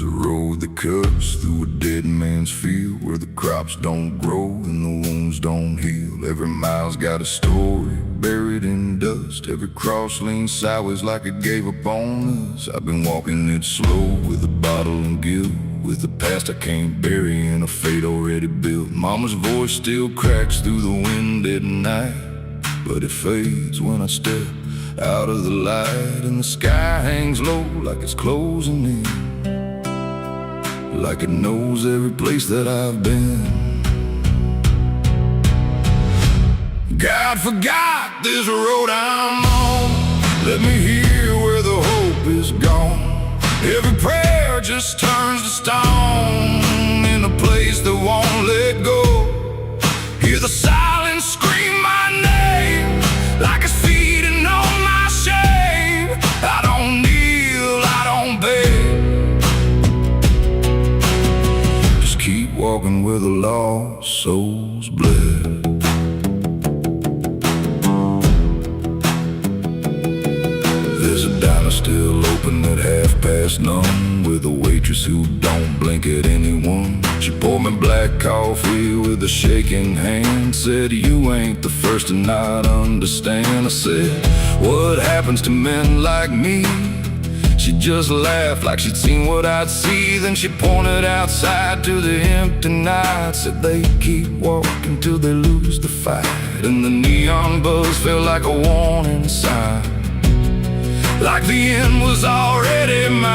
There's a road that cuts through a dead man's field, where the crops don't grow and the wounds don't heal. Every mile's got a story buried in dust. Every cross leans sideways like it gave up on us. I've been walking it slow with a bottle and guilt, with the past I can't bury and a fate already built. Mama's voice still cracks through the wind at night, but it fades when I step out of the light. And the sky hangs low like it's closing in, like it knows every place that I've been. God forgot this road I'm on. Let me hear where the hope is gone. Every prayer just turns to stone in a place that won't let go. Hear the silence scream my name like it's feeding on my shame. I don't kneel, I don't beg. Just keep walking where the lost souls bled. There's a diner still open at 9:30, with a waitress who don't blink at anyone. She poured me black coffee with a shaking hand, said, "You ain't the first to not understand." I said, "What happens to men like me?" She just laughed like she'd seen what I'd see. Then she pointed outside to the empty night, said, "They keep walking till they lose the fight." And the neon buzz felt like a warning sign, like the end was already mine.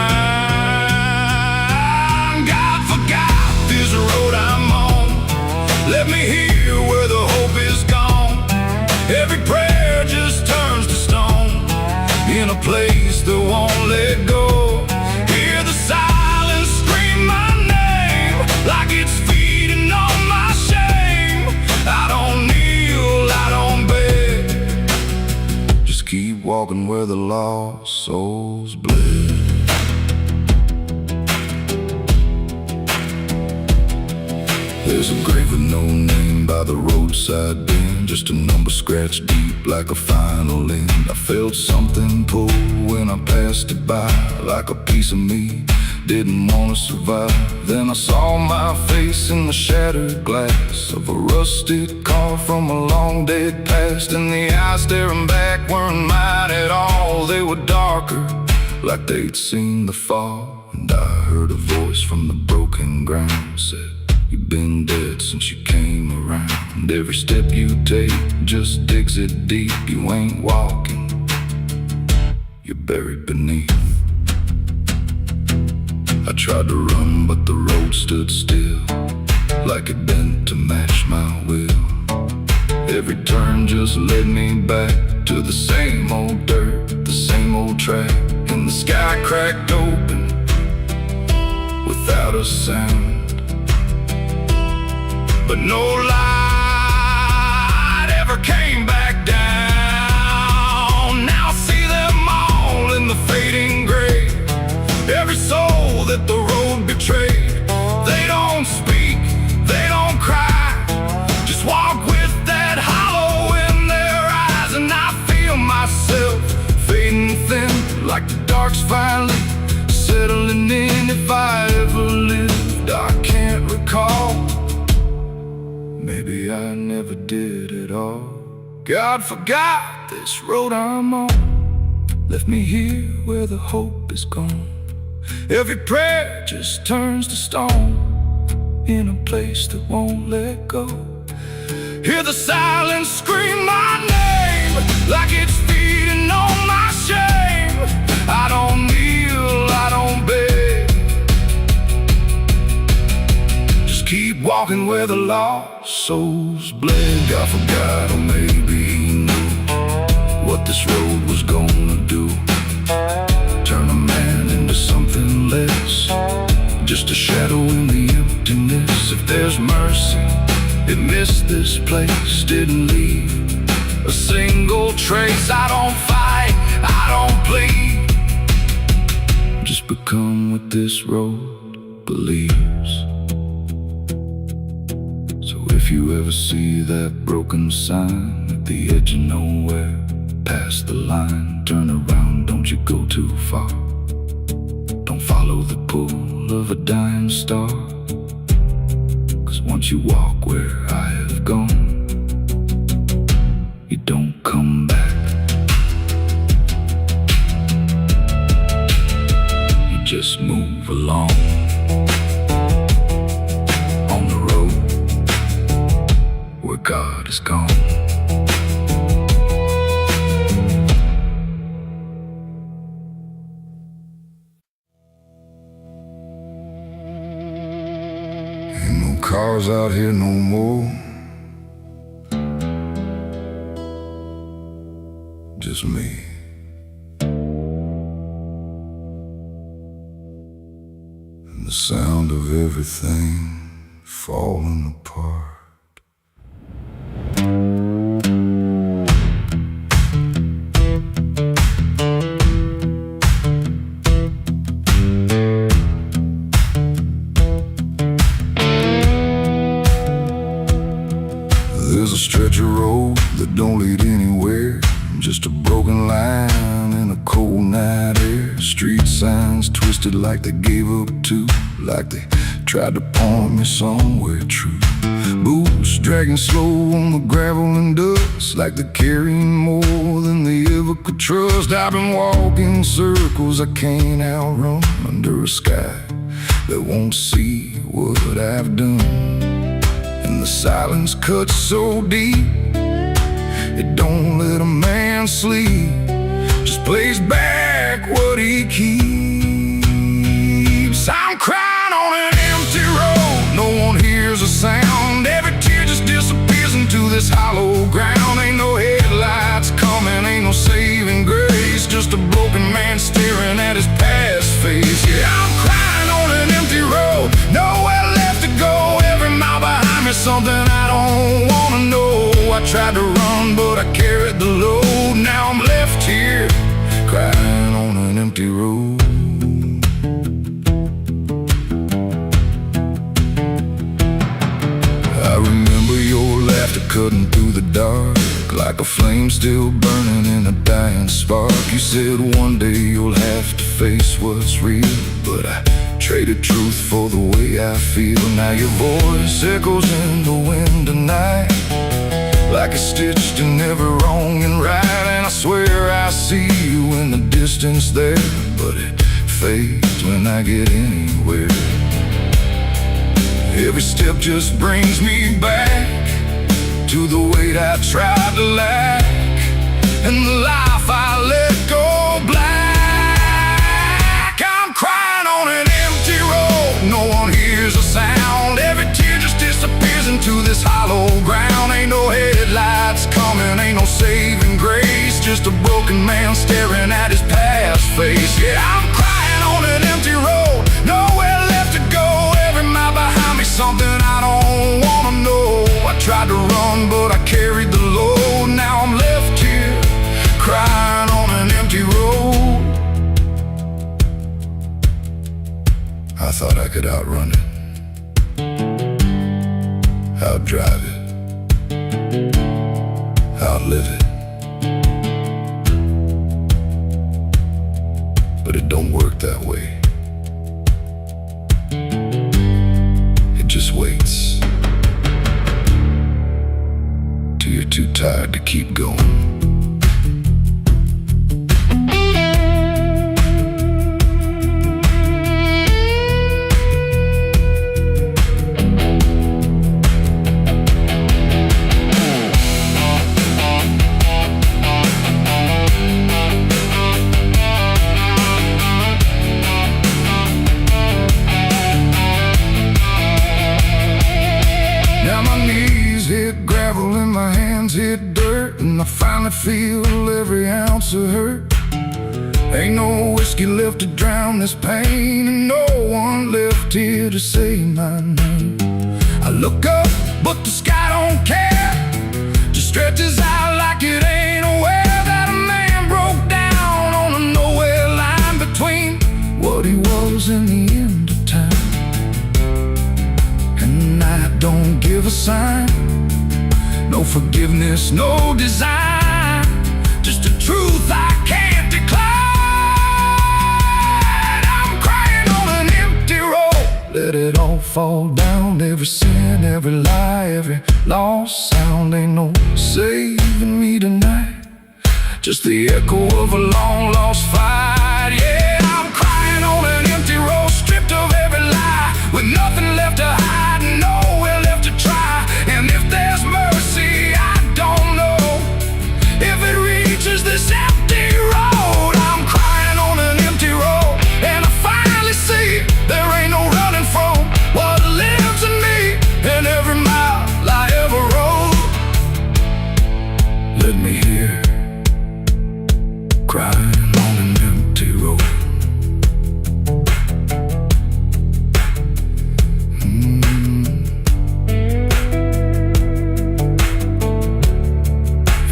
God forgot this road I'm on. Let me hear where the hope is gone. Every prayer just turns to stone in a place that won't let go. Hear the silence scream my name like it's feeding on my shame. I don't kneel, I don't beg. Just keep walking where the lost souls bled. There's a grave with no name by the roadside bend, just a number scratched deep like a final end. I felt something pull when I passed it by, like a piece of me didn't want to survive. Then I saw my face in the shattered glass of a rusted car from a long dead past, and the eyes staring back weren't mine at all. They were darker, like they'd seen the fall. And I heard a voice from the broken ground, said, "You've been dead since you came around. Every step you take just digs it deep. You ain't walking, you're buried beneath." I tried to run, but the road stood still, like it bent to match my will. Every turn just led me back to the same old dirt, the same old track. And the sky cracked open without a sound, but no light ever came back down. Now I see them all in the fading gray. Every soul that the road betrayed. They don't speak, they don't cry, just walk with that hollow in their eyes. And I feel myself fading thin, like the dark's finally settling in. If I ever lived, I can't recall. Maybe I never did at all. God forgot this road I'm on. Left me here where the hope is gone. Every prayer just turns to stone in a place that won't let go. Hear the silence scream my name like it's feeding on my shame. I don't kneel, I don't beg. Just keep walking where the lost souls bled. God forgot, or maybe he knew what this road was gonna do. Turn a man into something less, just a shadow in the emptiness. If there's mercy, it missed this place, didn't leave a single trace. I don't fight, I don't plead, just become what this road believes. So if you ever see that broken sign at the edge of nowhere, past the line, turn around, don't you go too far. Don't follow the pull of a dying star. 'Cause once you walk where I have gone, you don't come back. You just move along on the road where God is gone. Ain't no cars out here no more, just me. And the sound of everything falling apart. There's a stretch of road that don't lead anywhere, just a broken line in a cold night air. Street signs twisted like they gave up too, like they tried to point me somewhere true. Boots dragging slow on the gravel and dust, like they're carrying more than they ever could trust. I've been walking circles I can't outrun, under a sky that won't see what I've done. And the silence cuts so deep, it don't let a man sleep, just plays back what he keeps. I'm crying on an empty road, no one hears a sound. Every tear just disappears into this hollow ground. Ain't no headlights coming, ain't no saving grace, just a broken man staring at his past face. Yeah, I'm crying on an empty road, nowhere left to go. Every mile behind me, something I don't wanna know. I tried to run, but I carried the load. Now I'm left here, crying on an empty road. I remember your laughter cutting through the dark, like a flame still burning in a dying spark. You said one day you'll have to face what's real, but I traded truth for the way I feel. Now your voice echoes in the wind tonight, like it's stitched in every wrong and right. And I swear I see you in the distance there, but it fades when I get anywhere. Every step just brings me back to the weight I tried to lack, and the life I let go black. I'm crying on an empty road, no one hears a sound. Every tear just disappears into this hollow ground. Ain't no headlights coming, ain't no saving grace, just a broken man staring at his past face. Yeah, I'm crying on an empty road, nowhere left to go. Every mile behind me, something I don't wanna know. I tried to run, but I carried the load. Now I'm left here, crying on an empty road. I thought I could outrun it, outdrive it, outlive it, but it don't work that way. It just waits till you're too tired to keep going. Hit dirt, and I finally feel every ounce of hurt. Ain't no whiskey left to drown this pain, and no one left here to say my name. I look up, but the sky don't care, just stretches out like it ain't aware that a man broke down on a nowhere line between what he was and the end of time. And I don't give a sign, no forgiveness, no design, just a truth I can't decline. I'm crying on an empty road. let it all fall down. Every sin, every lie, every lost sound. Ain't no saving me tonight, just the echo of a long lost fight. Yeah, I'm crying on an empty road, stripped of every lie, with nothing left to hide, nowhere left to try. And if there's mercy, I don't know if it reaches this empty road. I'm crying on an empty road, and I finally see there ain't no running from what lives in me, and every mile I ever rode. Let me hear crying on an empty road.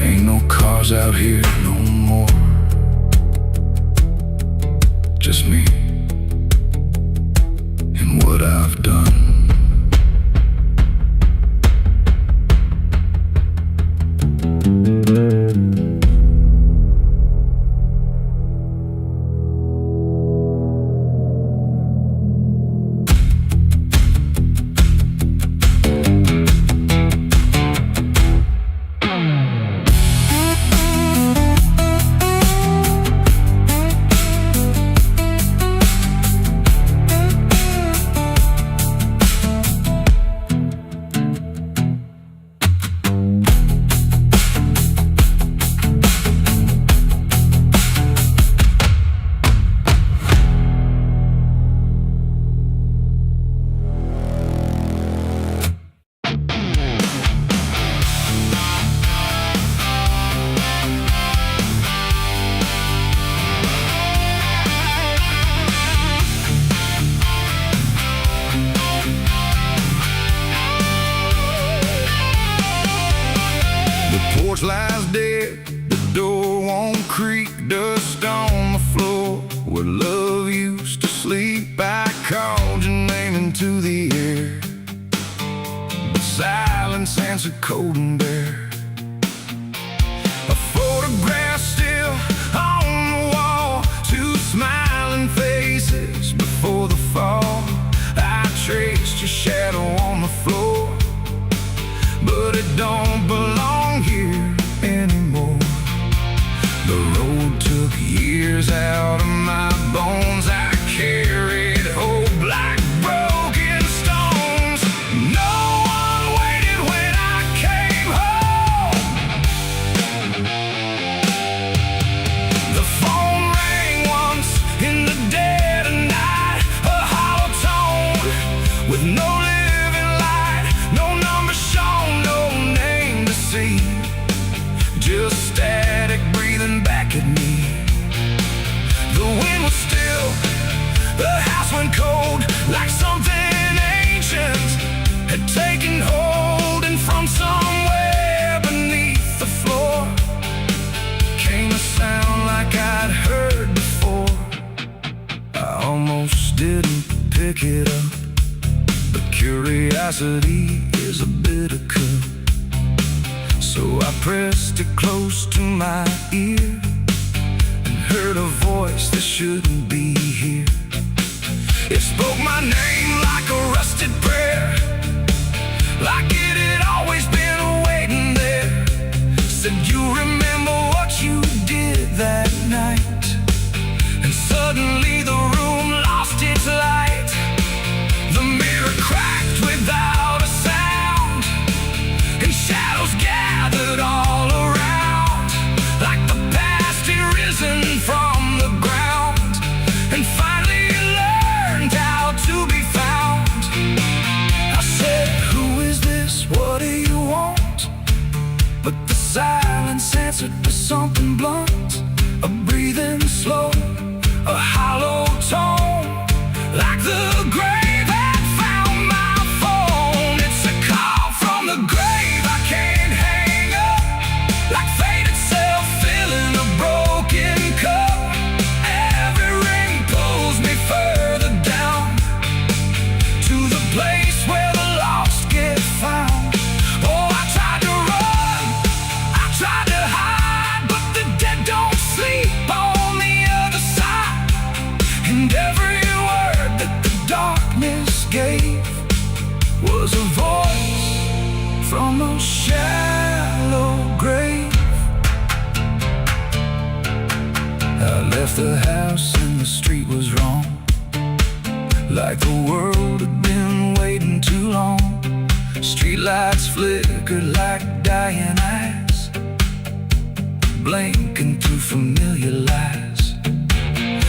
Ain't no cars out here no more, just me and what I've done. Lies dead, the door won't creak, dust on the floor where love used to sleep. I called your name into the air, but silence answered cold and bare. A photograph still on the wall, two smiling faces before the fall. I traced your shadow on the floor, but it don't belong here anymore. The road took years out of my bones. I carried hope like broken stones. No one waited when I came home. The phone rang once in the dead of night, a hollow tone with no living light, no number shown, no name to see, just static breathing back at me. The wind was still, the house went cold, like something ancient had taken hold. And from somewhere beneath the floor came a sound like I'd heard before. I almost didn't pick it up, but curiosity is a bitter cup. So I pressed it close to my ear and heard a voice that shouldn't be here. It spoke my name like a rusted prayer, like it had always been waiting there. Said, you remember what you did that night? And suddenly the room lost its light. The mirror cracked without a sound, and shadows gathered all around, like the past had risen from the ground and finally learned how to be found. I said, who is this? What do you want? But the silence answered with something blunt, a breathing slow, a hollow tone, like the grave had found my phone. It's a call from the grave I can't hang up, like fate itself filling a broken cup. Every ring pulls me further down to the place where the lost get found. Oh, I tried to run, I tried to hide, but the dead don't sleep on the other side. And every word that the darkness gave was a voice from a shallow grave. I left the house and the street was wrong, like the world had been waiting too long. Streetlights flickered like dying eyes, blinking through familiar lies.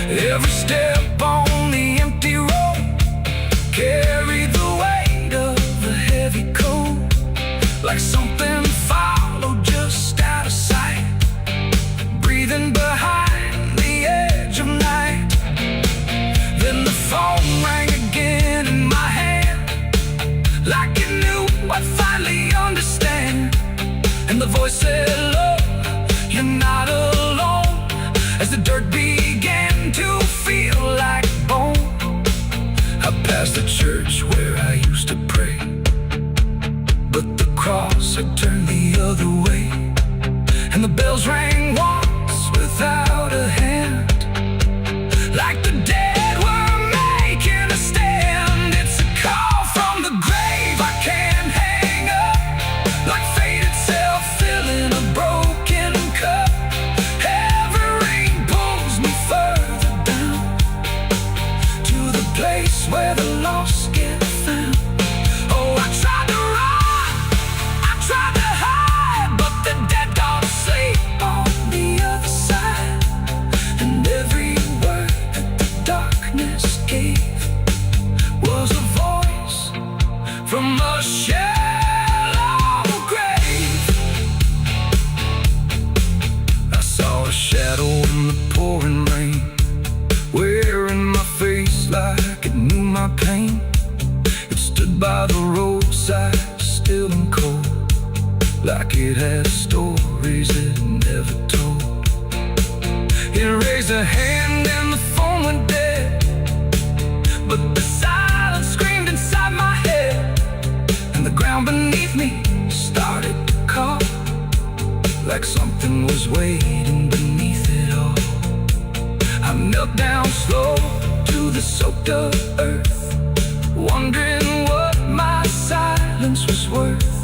Every step on the empty road carried the weight of a heavy coat, like something followed just out of sight, breathing behind the edge of night. Then the phone rang again in my hand, like it knew I'd finally understand. And the voice said, look, you're not alone, as the dirt began to feel like bone. I passed the church where I used to pray, but the cross had turned the other way. And the bells rang once without a hand, like the dead were making a stand. It's a call from the grave I can't hang up, like fate itself filling a broken cup. Every ring pulls me further down, to the place where the lost get found. Oh, I tried to run, I tried to hide, but the dead don't sleep on the other side. And every word that the darkness gave was a voice from a shallow grave. I saw a shadow in the pouring rain, wearing my face like it knew my pain. It stood by the roadside, still and cold, like it had stories it never told. It raised a hand and the phone went dead, but the silence screamed inside my head. And the ground beneath me started to call, like something was waiting beneath it all. I knelt down slow to the soaked up earth, wondering what my silence was worth.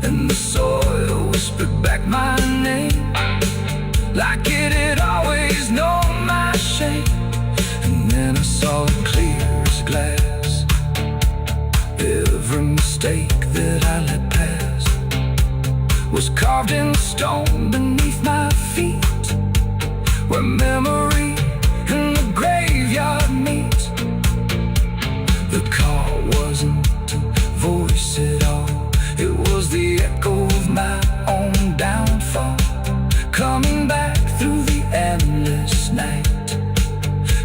And the soil whispered back my name, like it had always known my shame. And then I saw it clear as glass, every mistake that I let pass was carved in stone beneath my feet, where memory and the graveyard meet. The call wasn't a voice at all, it was the echo of my own downfall, coming back through the endless night,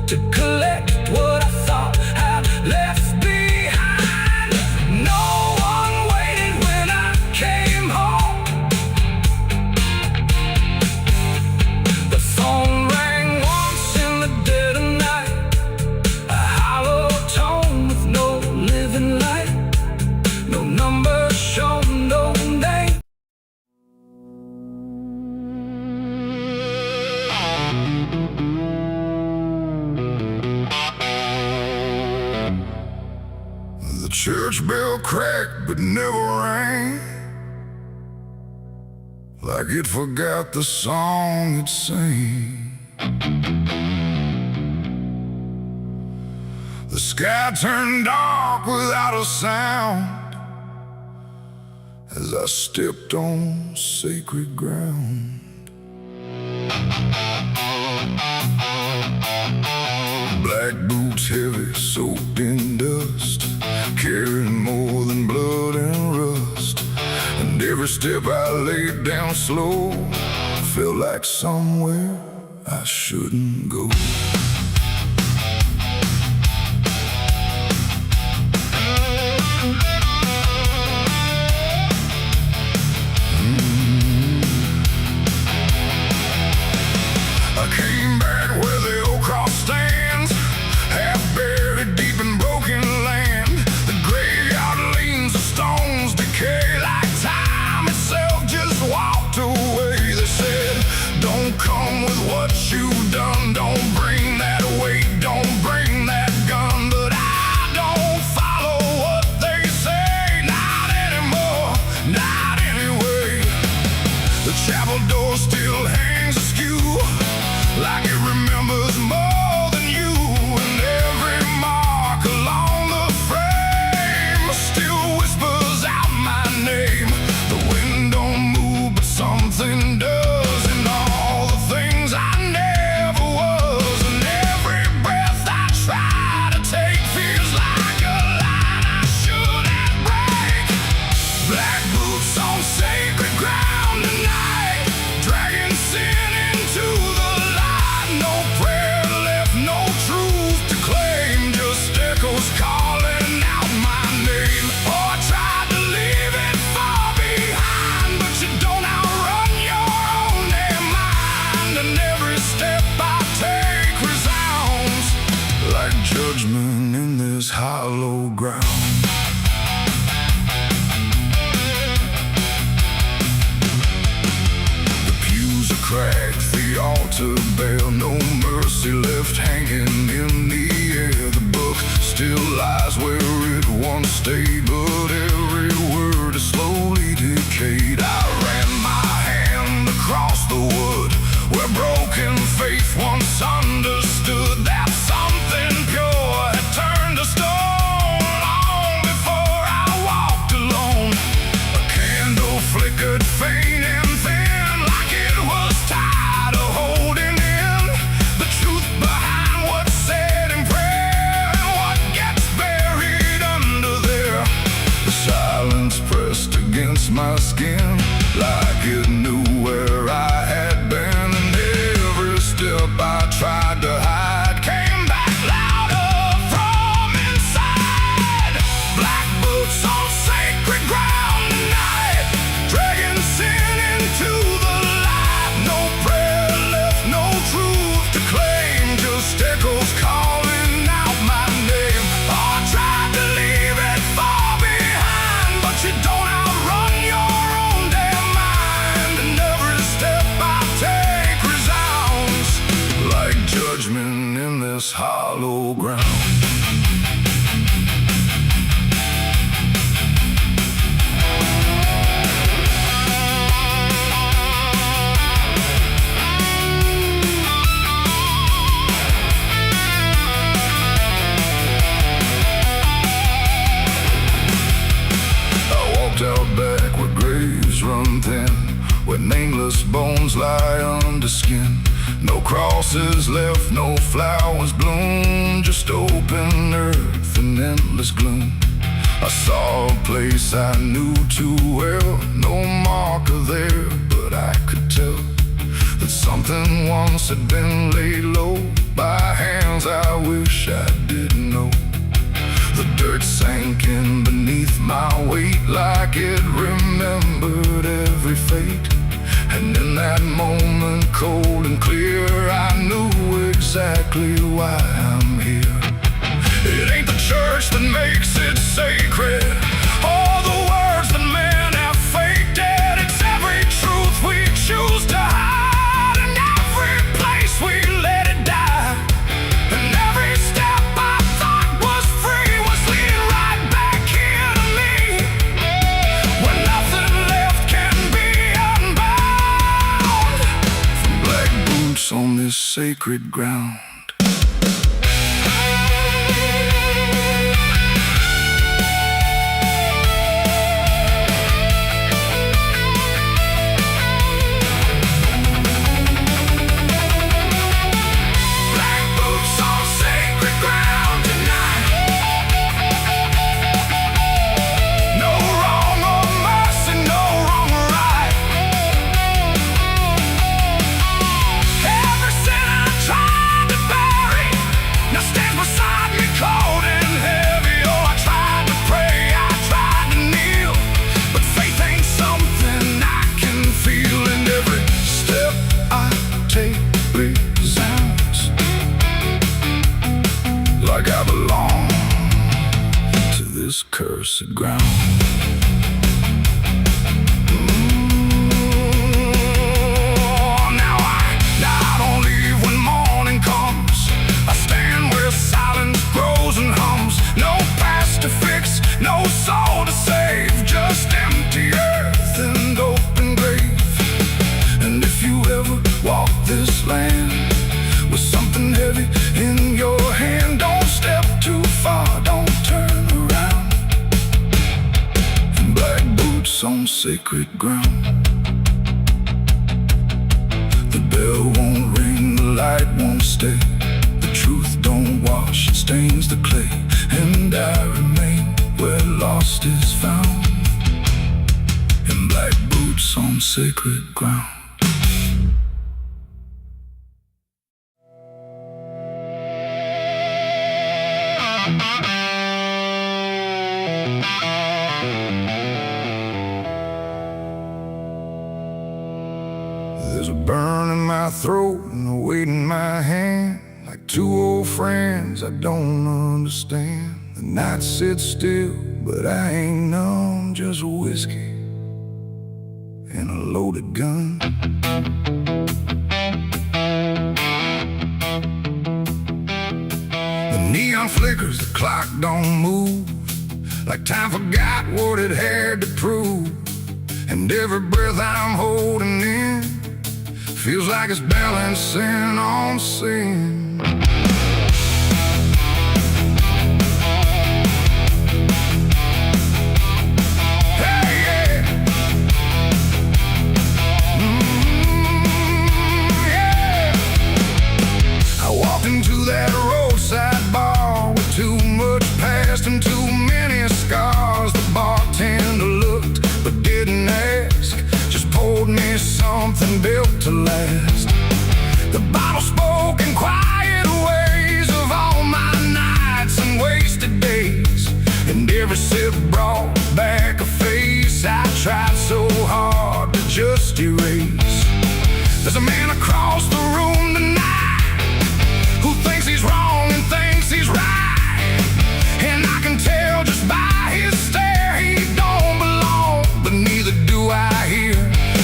to collect what I thought I'd left behind. No one waited when I came home. The phone rang once in the dead of night, a hollow tone with no living light, no number shown, no name. The church bell cracked but never rang, like it forgot the song it sang. The sky turned dark without a sound, as I stepped on sacred ground. Black boots heavy, soaked in dust, carrying more than blood and rust. And every step I laid down slow felt like somewhere I shouldn't go. I came back where the old cross stands, half buried deep in broken land. The graveyard leans, the stones decay, like time itself just walked away. They said, don't come with what you've done, don't bring this hollow ground. The pews are cracked, the altar bare, no mercy left hanging in the air. The book still lies where it once stayed, but every word is slowly decayed. I ran my hand across the wood where broken faith once understood that something pure had turned to stone long before I walked alone. A candle flickered faint and thin, like it was tired of holding in the truth behind what's said in prayer and what gets buried under there. The silence pressed against my skin like it knew where I had been. I tried to hide came back louder from inside. Black boots on sacred ground tonight, dragging sin into the light. No prayer left, no truth to claim, just echoes calling out my name. Oh, I tried to leave it far behind, but you don't outrun your own damn mind. And every step I take resounds like judgment in this hollow ground. I walked out back where graves run thin, where nameless bones lie under skin. No crosses left, no flowers bloom, just open earth and endless gloom. I saw a place I knew too well, no marker there, but I could tell that something once had been laid low by hands I wish I didn't know. The dirt sank in beneath my weight like it remembered every fate. And in that moment, cold and clear, I knew exactly why I'm here. It ain't the church that makes it sacred, or the words that men have faked it. It's every truth we choose to hide, and every place we let it die. And every step I thought was free was leading right back here to me, where nothing left can be unbound. Black boots on this sacred ground. Like I belong to this cursed ground. Now I don't leave when morning comes. I stand where silence grows and hums. No past to fix, no soul to save, just empty earth and open grave. And if you ever walk this land with something heavy in your hand, don't step too far, don't turn around. Black boots on sacred ground. The bell won't ring, the light won't stay. The truth don't wash, it stains the clay. And I remain where lost is found, in black boots on sacred ground. There's a burn in my throat and a weight in my hand, like two old friends I don't understand. The night sits still, but I ain't numb. Just whiskey and a loaded gun. The neon flickers, the clock don't move, like time forgot what it had to prove. And every breath I'm holding in feels like it's balancing on sin. Into that roadside bar with too much past and too many scars. The bartender looked but didn't ask, just poured me something built to last. The bottle spoke in quiet ways of all my nights and wasted days, and every sip brought back a face I tried so hard to just erase. There's a man across the room tonight who thinks he's wrong and thinks he's right, and I can tell just by his stare he don't belong, but neither do I hear.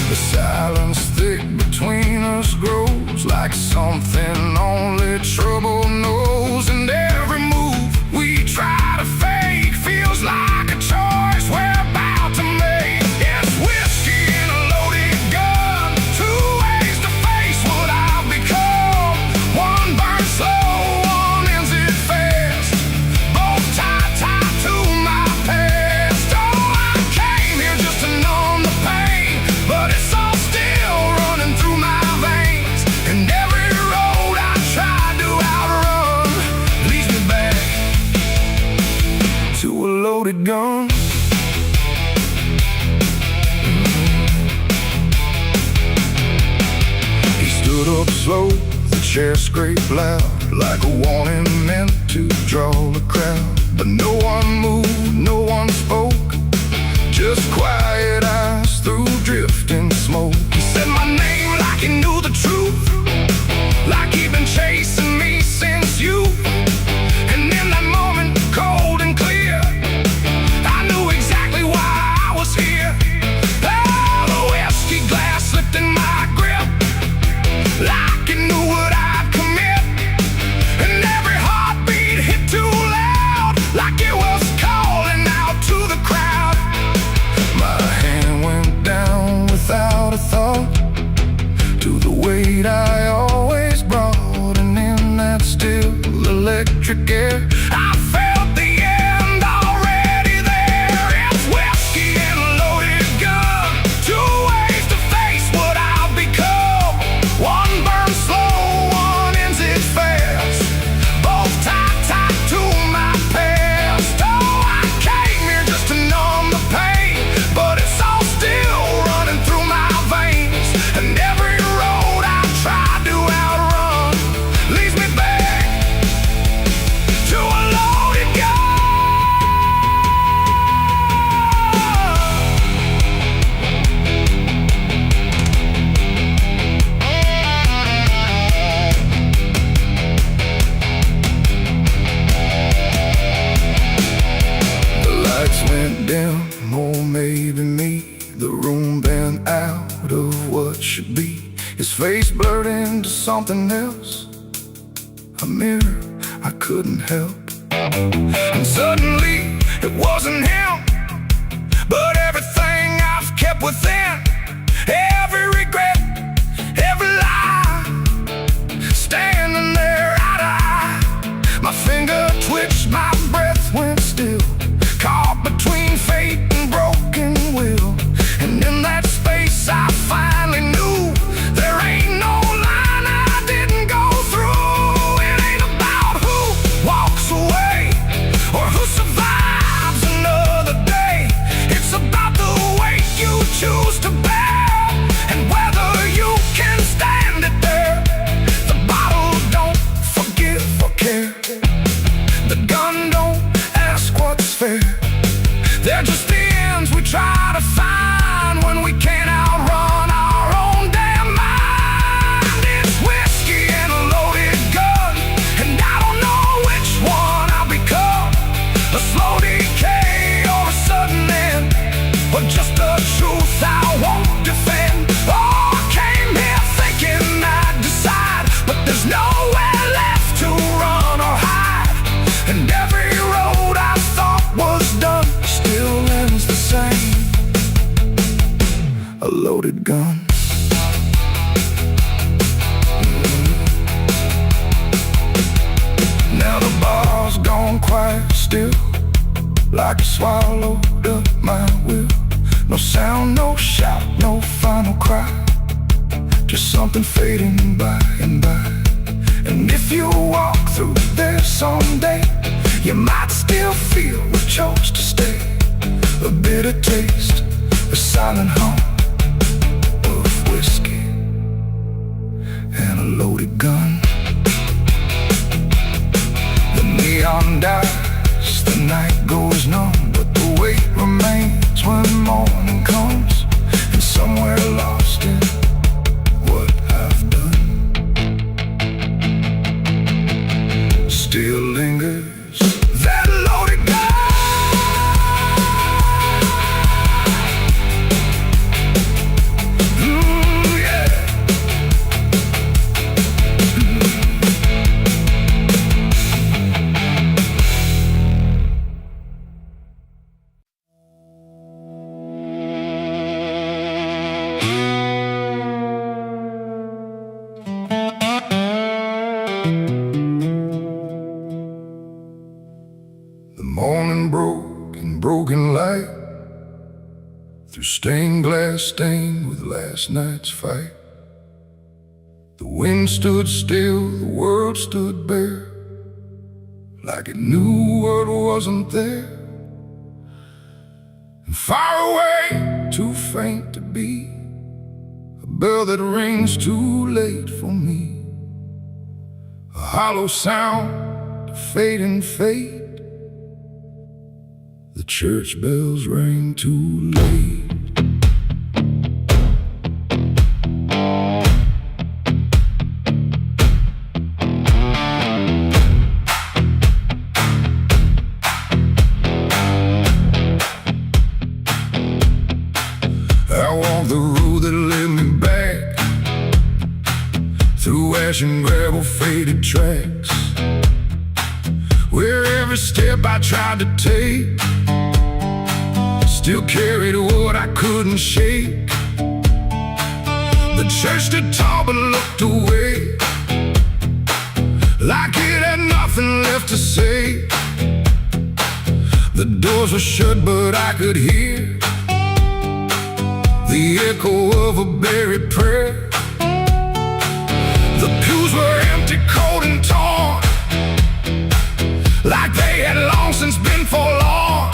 The silence thick between us grows like something only trouble knows, and every move we try to fake feels like a choice we're about to make. It's whiskey and a loaded gun, two ways to face what I've become. One burns slow, one ends it fast, both tied to my past. Oh, I came here just to numb the pain, but it's all still running through my veins, and every road I tried to outrun leads me back to a loaded gun. He stood up slow, the chair scraped loud, like a warning meant to draw the crowd. But no one moved, no one spoke, just quiet eyes through drifting smoke. He said my name like he knew the truth, like he'd been chasing me since youth. And in that moment, cold and clear, I knew exactly why I was here. Oh, the whiskey glass slipped in my grip, like it knew what I'd commit, and every heartbeat hit too loud, like it was calling out to the crowd. My hand went down without a thought to the weight I always brought, and in that still electric air I felt the end already there. It's whiskey and a loaded gun, two ways to face what I've become. One burns slow, one ends it fast, both tied to my past. Oh, I came here just to numb the pain, but it's all still running through my veins, and every road I tried to outrun leads me back to a loaded gun. The lights went dim, or maybe me. The room bent out of what should be. His face blurred into something else, a mirror I couldn't help. And suddenly it wasn't him, but everything I've kept within, every regret, every lie, standing there eye to eye. My finger twitched, my breath went still, caught between fate and broken will. And in that space I finally knew there ain't no line I didn't go through. It ain't about who walks loaded gun. Now the bar's gone quiet still, like it swallowed up my will. No sound, no shout, no final cry, just something fading by and by. And if you walk through there someday, you might still feel what chose to stay. A bitter taste, a silent hum of whiskey and a loaded gun. The neon dies, the night goes numb, but the weight remains when morning comes. And somewhere lost in what I've done still lingers that loaded gun. The morning broke in broken light, through stained glass stained with last night's fight. The wind stood still, the world stood bare, like it knew what wasn't there. And far away, too faint to be, a bell that rings too late for me. A hollow sound, a fading fate. The church bells rang too late. I walked the road that led me back, through ash and gravel faded tracks, where every step I tried to take still carried what I couldn't shake. The church stood tall but looked away, like it had nothing left to say. The doors were shut but I could hear the echo of a buried prayer. The pews were empty, cold and torn, like they had long since been forlorn.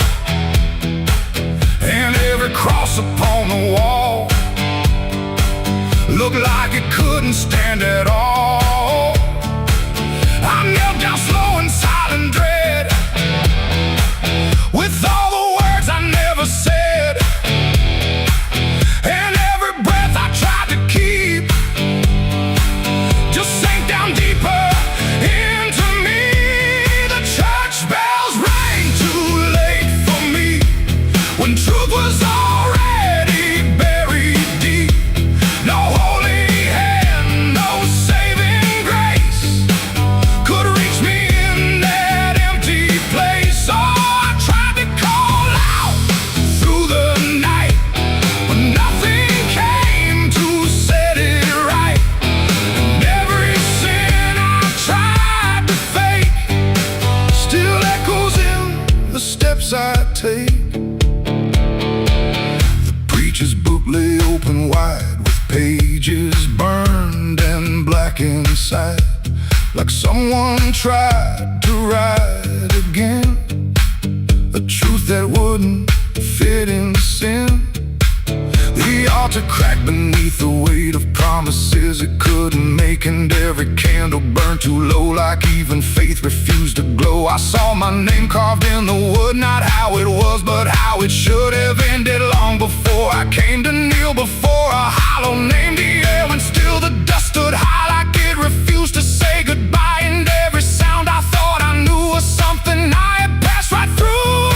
And every cross upon the wall looked like it couldn't stand at all. I knelt down slow in silent dread, with all the words I never said, and every breath I tried to keep just sank down deeper into me. The church bells rang too late for me, when truth was already buried deep. No holy hand, no saving grace could reach me in that empty place. Oh, I tried to call out through the night, but nothing came to set it right. And every sin I tried to fake still echoes in the steps I take. Preacher's book lay open wide, with pages burned and black inside, like someone tried to write again a truth that wouldn't fit in sin. The altar cracked beneath the weight of promises it couldn't make, and every candle burned too low, like even faith refused to glow. I saw my name carved in the wood, not how it was, but how it should have ended long before I came to kneel before a hollow named the air. And still the dust stood high, like it refused to say goodbye. And every sound I thought I knew was something I had passed right through.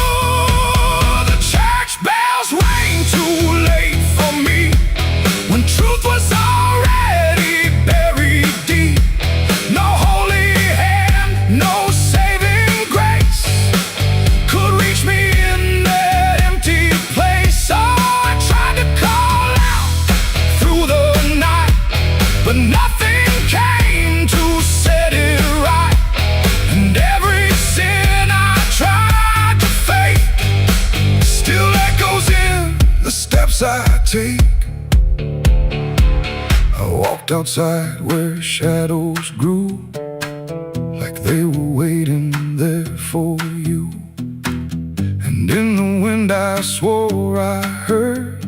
The church bells rang too late for me, when truth was already buried deep. No holy hand, no saving grace could reach me in that empty place. Oh, I tried to call out steps I take. I walked outside where shadows grew, like they were waiting there for you. And in the wind I swore I heard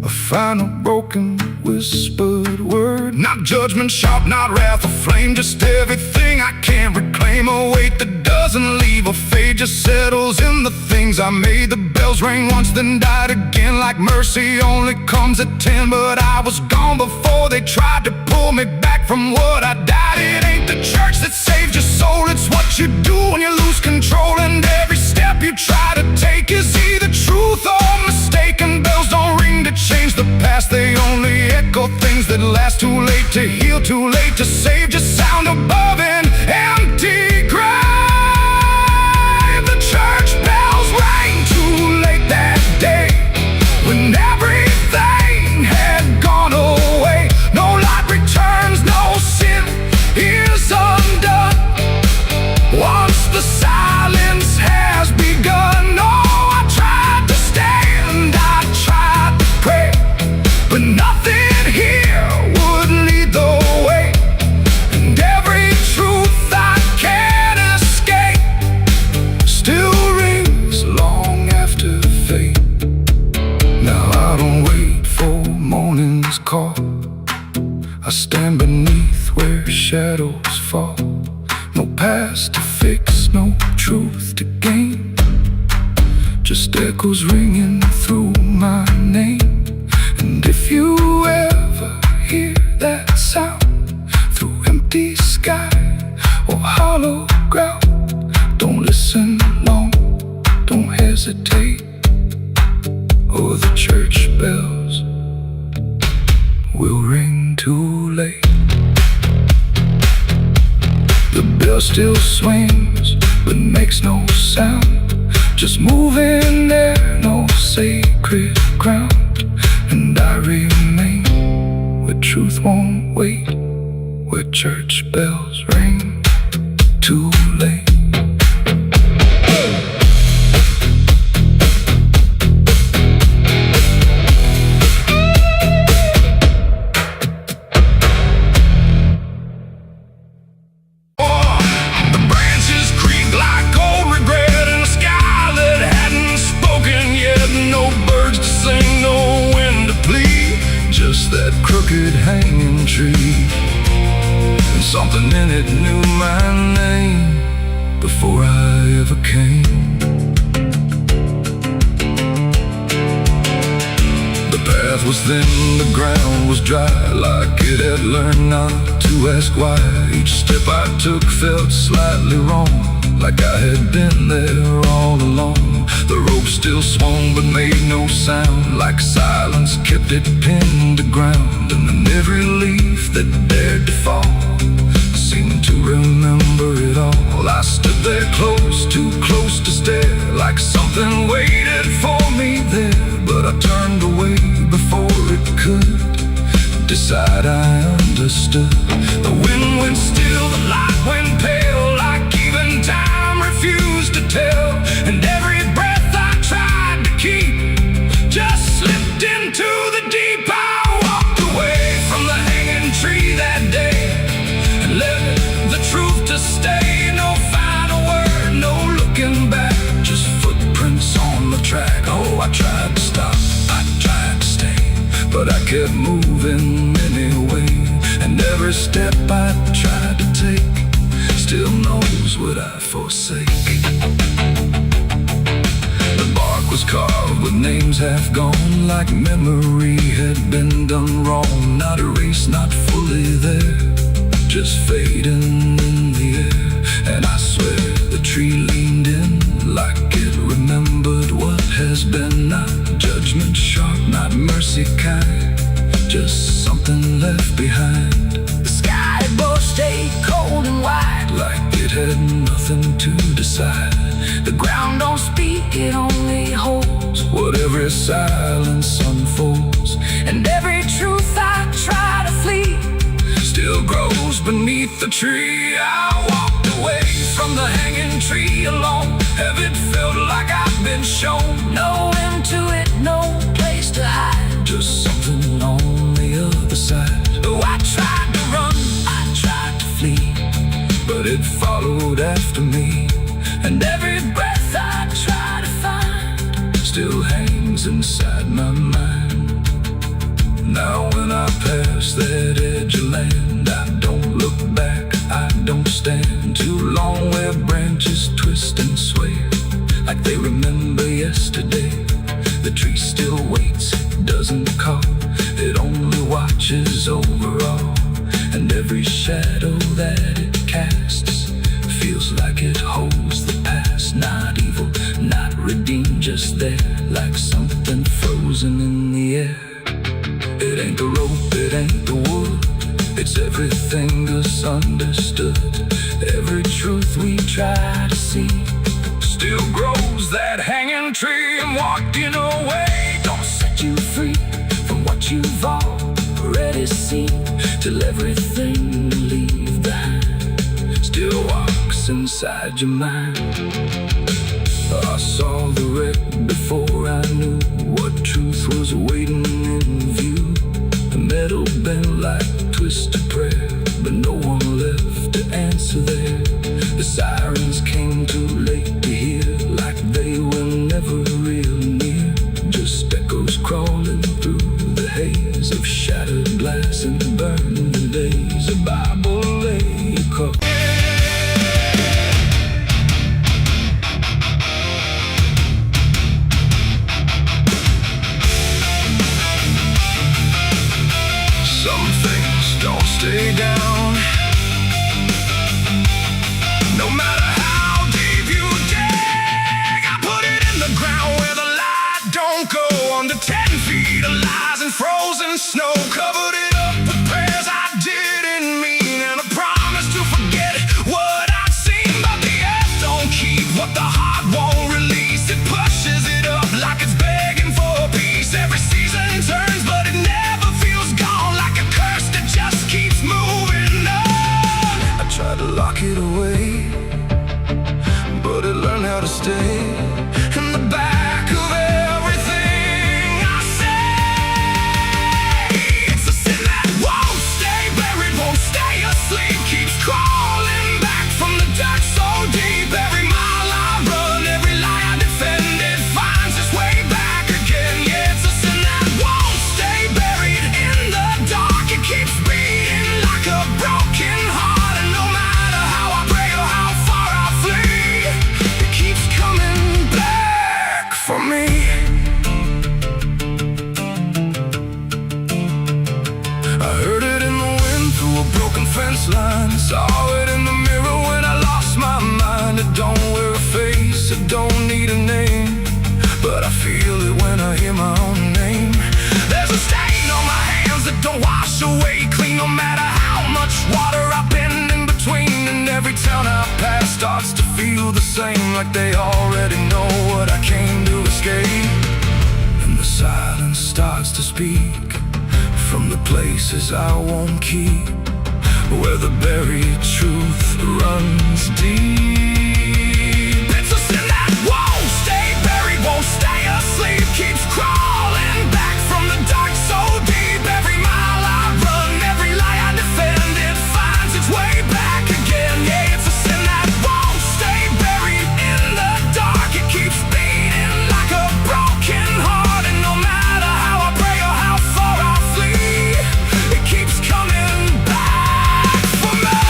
a final broken whispered word. Not judgment, shout, not wrath or flame, just everything I can't reclaim. A weight that doesn't leave or fade, just settles in the things I made. The bells rang once, then died again, like mercy only comes at 10. But I was gone before they tried to pull me back from what I died. It ain't the church that saved your soul, it's what you do when you lose control. And every step you try to take is either truth or mistaken. Bells don't ring to change the past, they only echo things that last. Too late to heal, too late to save, just sound above an empty grave. The church bells rang too late that day, when everything had gone away. No light returns, no sin is undone once the silence has begun. No, I tried to stand, I tried to pray, but nothing here would lead the way. And every truth I can't escape still rings long after fate. Now I don't wait for morning's call, I stand beneath where shadows fall. No past to fix, no truth to gain, just echoes ringing through my name. And if you ever hear that sound through empty sky or hollow ground, don't listen long, don't hesitate, or the church bells will ring too late. The bell still swings, but makes no sound, just moving there, no sacred ground. And I remain where truth won't wait, where church bells ring too late. That crooked hanging tree, and something in it knew my name before I ever came. The path was thin, the ground was dry, like it had learned not to ask why. Each step I took felt slightly wrong, like I had been there all along. The rope still swung but made no sound, like silence kept it pinned to ground. And then every leaf that dared to fall seemed to remember it all. I stood there close, too close to stare, like something waited for me there. But I turned away before it could decide I understood. The wind went still, the light went pale, like even time refused to tell. And every breath I tried to keep just slipped into the deep. I walked away from the hanging tree that day and let the truth to stay. No final word, no looking back, just footprints on the track. Oh, I tried to stop, I tried to stay, but I kept moving anyway. And every step I tried to take still knows what I forsake. The bark was carved with names half gone, like memory had been done wrong. Not erased, not fully there, just fading in the air. And I swear the tree leaned in, like it remembered what has been. Not judgment sharp, not mercy kind, just something left behind. The sky above stayed cold and white, like it had nothing to decide. The ground don't speak, it only holds what every silence unfolds. And every truth I try to flee still grows beneath the tree. I walked away from the hanging tree alone. Heaven felt like I've been shown no end to it, no place to hide. followed after me, and every breath I try to find still hangs inside my mind. Now when I pass that edge of land, I don't look back, I don't stand too long where branches twist and sway like they remember yesterday. The tree still waits, it doesn't call, it only watches over all. And every shadow that it casts feels like it holds the past. Not evil, not redeemed, just there, like something frozen in the air. It ain't the rope, it ain't the wood, it's everything misunderstood. Every truth we try to see still grows that hanging tree, and walking away don't set you free from what you've already seen, till everything you leave behind still walks inside your mind. I saw the wreck before I knew what truth was waiting in view. The metal bent like twisted prayer, but no one left to answer there. The sirens came too late to hear, like they were never real near. Just echoes crawling through the haze of shattered glass and burning days. A Bible lay across. Some things don't stay down, no matter how deep you dig. I put it in the ground where the light don't go. Under 10 feet of lies and frozen snow, covered it up with prayers I didn't mean, and a promise to forget what I'd seen. But the earth don't keep what the heart won't release. It pushes it up like it's begging for peace. Every season turns, but it never feels gone, like a curse that just keeps moving on. I tried to lock it away, but it learned how to stay in the back of everything I say. It's a sin that won't stay buried, won't stay asleep, keeps crawling back from the dark so deep. Every mile I run, every lie I defend, it finds its way back again. Yeah, it's a sin that won't stay buried in the dark. It keeps beating like a broken heart, and no matter how I pray or how far I flee, it keeps coming back for me. I heard it in the wind through a broken fence line, saw it in the mirror when I lost my mind. It don't wear a face, it don't need a name, but I feel it when I hear my own name. There's a stain on my hands that don't wash away clean, no matter how much water I've been in between. And every town I pass starts to feel the same, like they already know what I came to escape. And the silence starts to speak from the places I won't keep, where the buried truth runs deep. It's a sin that won't stay buried, won't stay asleep, keeps crawling back from the dark so deep. Every mile I run, every lie I defend, it finds its way back again. Yeah, it's a sin that won't stay buried in the dark. It keeps beating like a broken heart, and no matter how I pray or how far I flee, it keeps coming back for me.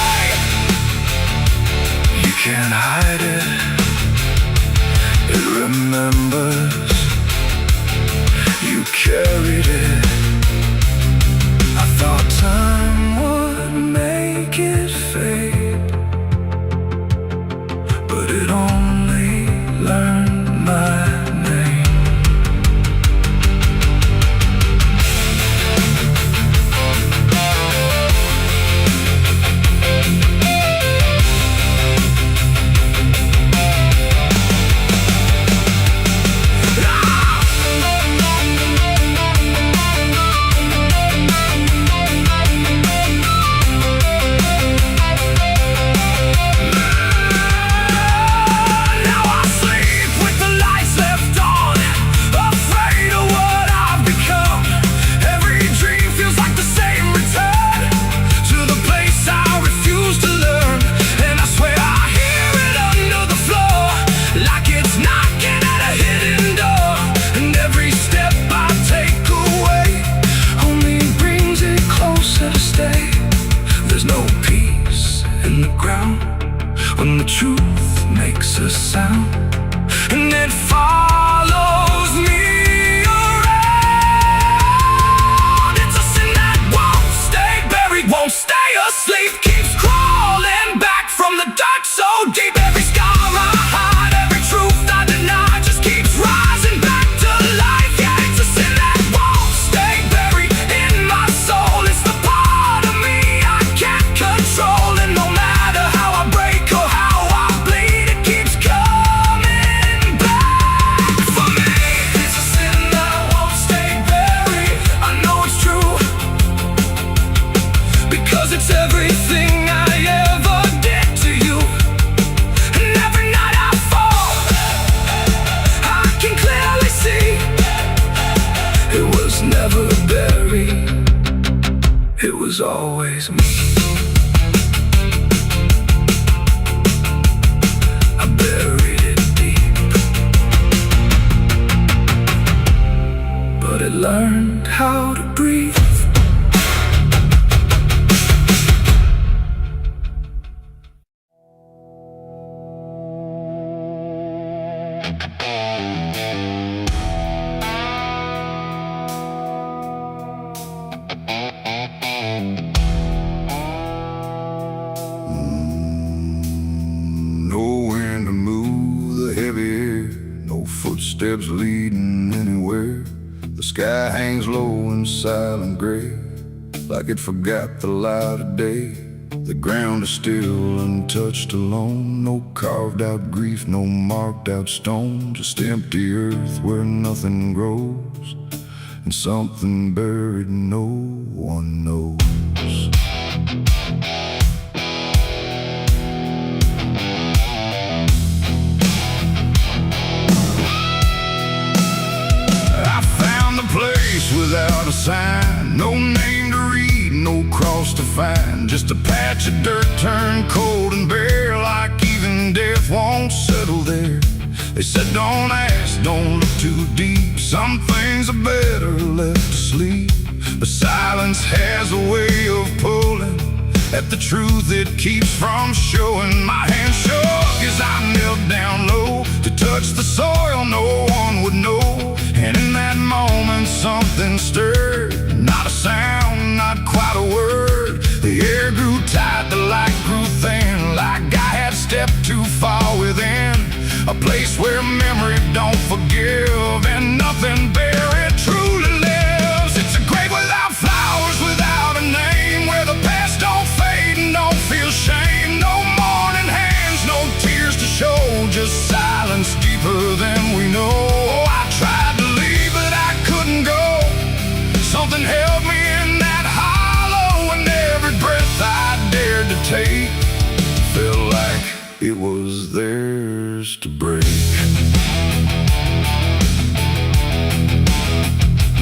You can't hide it, it remembers. You carried it. I thought time would make it fade, but it only learned my name. I was always me. I buried it deep, but it learned how to breathe. No wind to move the heavy air, no footsteps leading anywhere. The sky hangs low in silent gray, like it forgot the light of day. The ground is still untouched alone, no carved out grief, no marked out stone. Just empty earth where nothing grows, and something buried no one knows. Without a sign, no name to read, no cross to find, just a patch of dirt turned cold and bare, like even death won't settle there. They said don't ask, don't look too deep, some things are better left asleep. But silence has a way of pulling at the truth it keeps from showing. My hand shook as I knelt down low to touch the soil no one would know. And in that moment something stirred, not a sound, not quite a word. The air grew tight, the light grew thin, like I had stepped too far within a place where memory don't forgive and nothing buried truly lives. It's a grave without flowers, without a name, where the past don't fade and don't feel shame. No mourning hands, no tears to show, just silence deeper than we know. I tried to leave, but I couldn't go. Something held me in that hollow, and every breath I dared to take felt like it was theirs to break.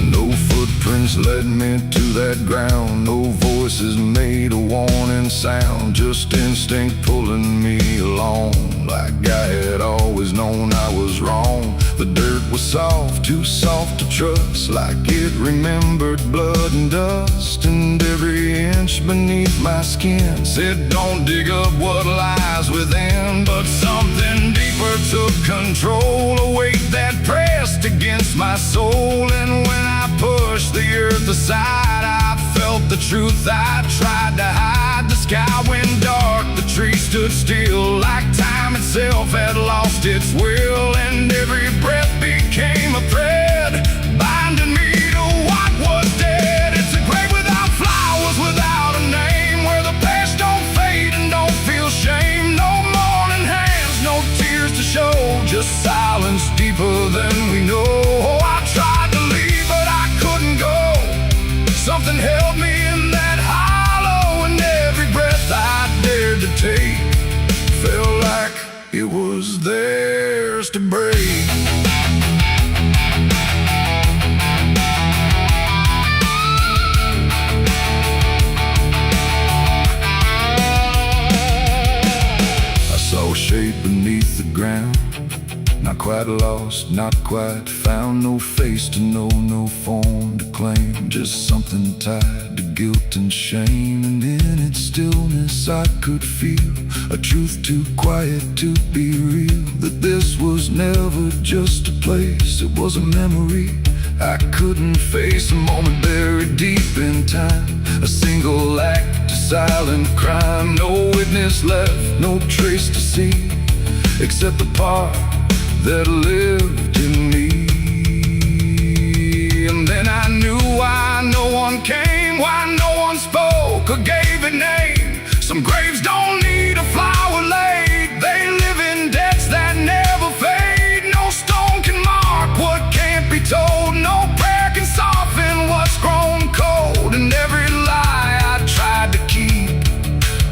No footprints led me to that ground, no voices made a warning sound, just instinct pulling me along, like I had always known I was wrong. The dirt was soft, too soft to trust, like it remembered blood and dust. And every inch beneath my skin said don't dig up what lies within. But something deeper took control, a weight that pressed against my soul. And when I pushed the earth aside, I felt the truth I tried to hide. The sky went dark, the trees stood still, like time itself had lost its will. And every breath became a thread, binding me to what was dead. It's a grave without flowers, without a name, where the past don't fade and don't feel shame. No mourning hands, no tears to show, just silence deeper than we know. I tried to leave, but I couldn't go. Something held me in that hollow, and every breath I dared to take felt like it was theirs to break. I saw a shape beneath the ground, not quite lost, not quite found. No face to know, no form to claim, just something tied to guilt and shame. And in its stillness I could feel a truth too quiet to be real, that this was never just a place, it was a memory I couldn't face. A moment buried deep in time, a single act of silent crime. No witness left, no trace to see, except the part that lived in me. And then I knew why no one came, why no one spoke or gave a name. Some graves don't need a flower laid, they live in debts that never fade. No stone can mark what can't be told, no prayer can soften what's grown cold. And every lie I tried to keep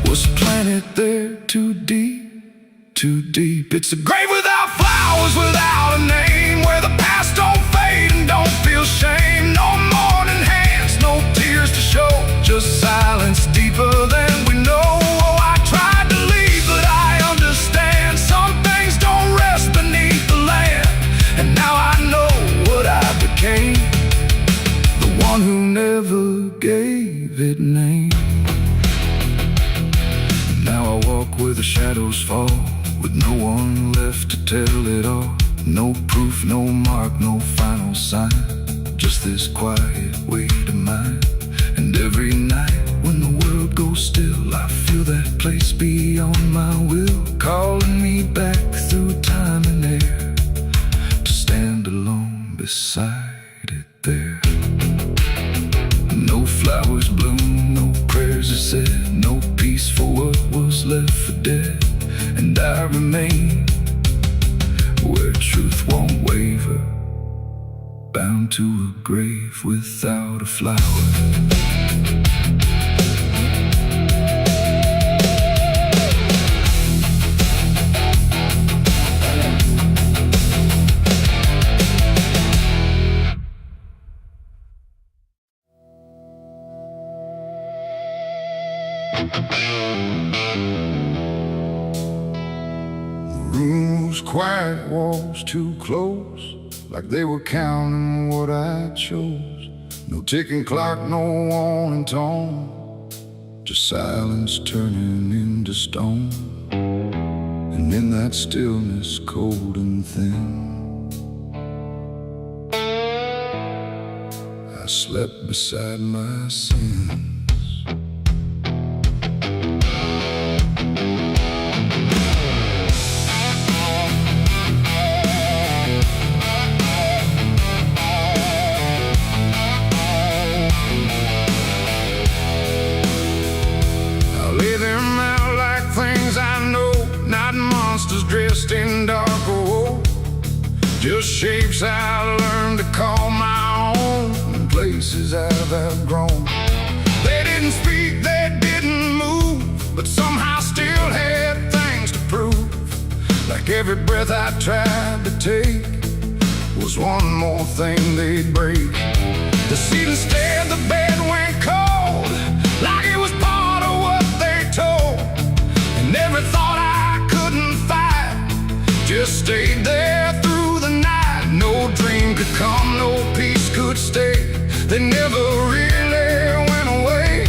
was planted there too deep, too deep. It's a grave without flowers, without a name, where the past don't fade and don't feel shame. No mourning hands, no tears to show, just silence gave it name. Now I walk where the shadows fall, with no one left to tell it all. No proof, no mark, no final sign, just this quiet weight of mine. And every night when the world goes still, I feel that place beyond my will, calling me back through time and air, to stand alone beside it there. No flowers bloom, no prayers are said, no peace for what was left for dead. And I remain where truth won't waver, bound to a grave without a flower. Rooms, quiet walls too close, like they were counting what I chose. No ticking clock, no warning tone, just silence turning into stone. And in that stillness, cold and thin, I slept beside my sins. Dressed in dark gold, just shapes I learned to call my own, and places I've outgrown. They didn't speak, they didn't move, but somehow still had things to prove. Like every breath I tried to take was one more thing they'd break. The seat instead, the bed went cold, like it was part of what they told. And every thought I couldn't fight just stayed there through the night. No dream could come, no peace could stay. They never really went away.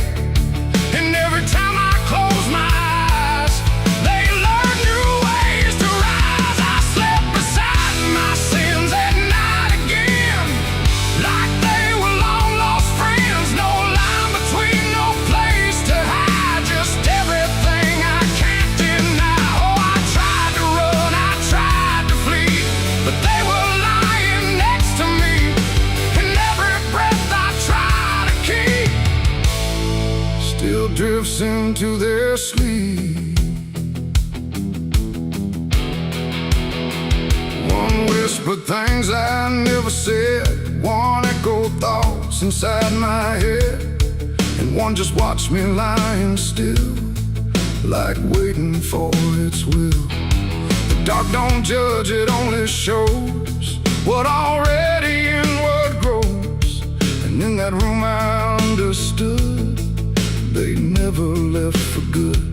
And every time I close my eyes, they learn new ways to rise. I slept beside my sins at night again, like they were long lost friends. No line between, no place to hide, just everything I can't deny. Oh, I tried to run, I tried to flee, but they were lying next to me. And every breath I try to keep still drifts into their sleep. One whispered things I never said, one echoed thoughts inside my head, and one just watched me lying still, like waiting for its will. The dark don't judge, it only shows what already inward grows. And in that room I understood they never left for good.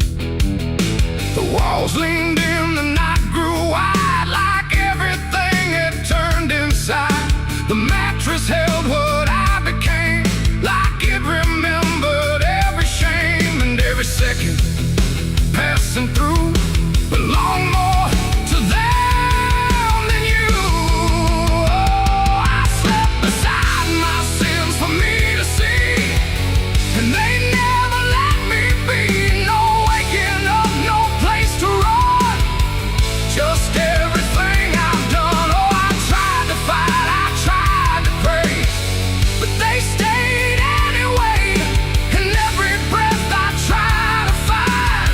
The walls leaned in, the night grew wide, like everything had turned inside. The mattress held what I became, like it remembered every shame. And every second passing through belonged more to them than you. Oh, I slept beside my sins for me to see, and they never let me be. No waking up, no place to run, just everything I've done. Oh, I tried to fight, I tried to pray, but they stayed anyway. And every breath I try to find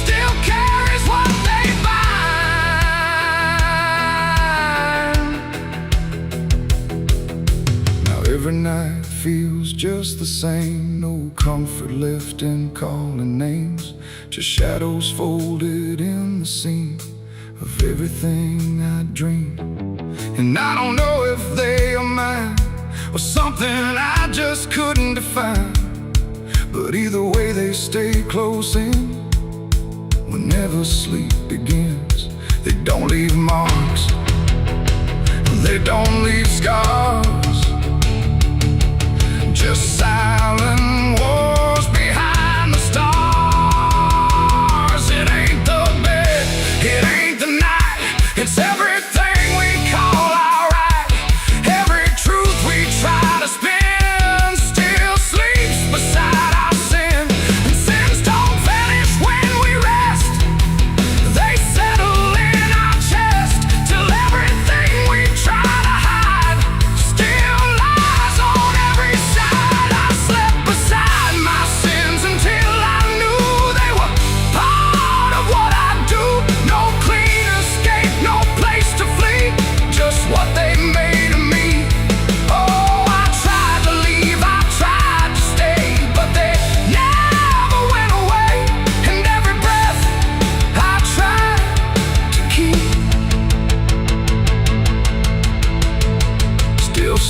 still carries what they find. Now every night feels just the same, no comfort left in calling names, just shadows folded in the seam of everything I dreamed. And I don't know if they are mine or something I just couldn't define, but either way they stay close in whenever sleep begins. They don't leave marks, they don't leave scars, just silence.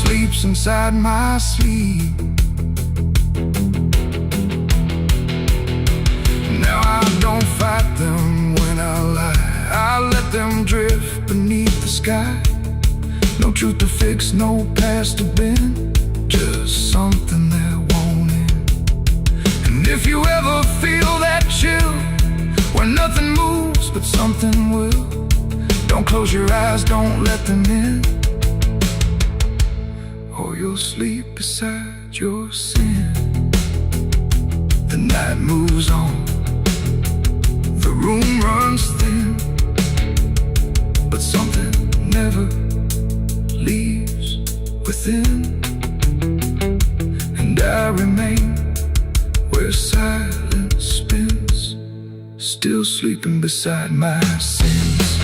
sleeps inside my sleep. Now I don't fight them when I lie. I let them drift beneath the sky. No truth to fix, no past to bend, just something that won't end. And if you ever feel that chill, where nothing moves but something will, don't close your eyes, don't let them in, or you'll sleep beside your sin. The night moves on, the room runs thin, but something never leaves within. And I remain where silence spins, still sleeping beside my sins.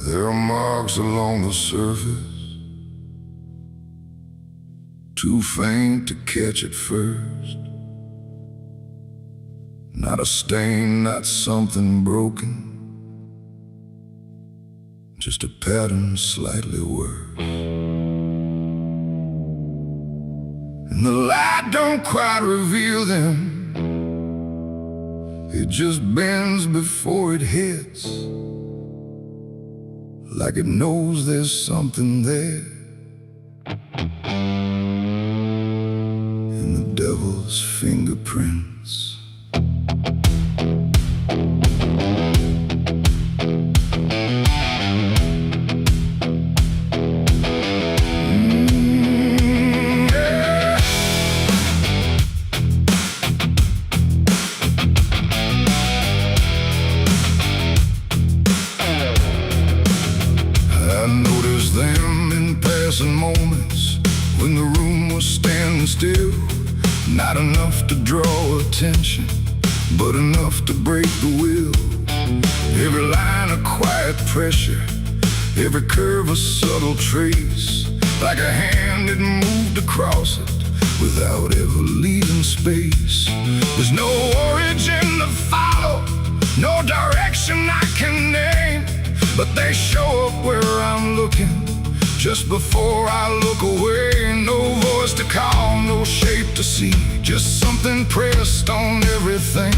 There are marks along the surface, too faint to catch at first. Not a stain, not something broken, just a pattern slightly worse. And the light don't quite reveal them, it just bends before it hits, like it knows there's something there. In the devil's fingerprints. I noticed them in passing moments when the room was standing still. Not enough to draw attention, but enough to break the will. Every line a quiet pressure, every curve a subtle trace, like a hand that moved across it without ever leaving space. There's no origin to follow, no direction I can name, but they show up where I'm looking, just bore I look away. No voice to call, no shape to see, just something pressed on everything.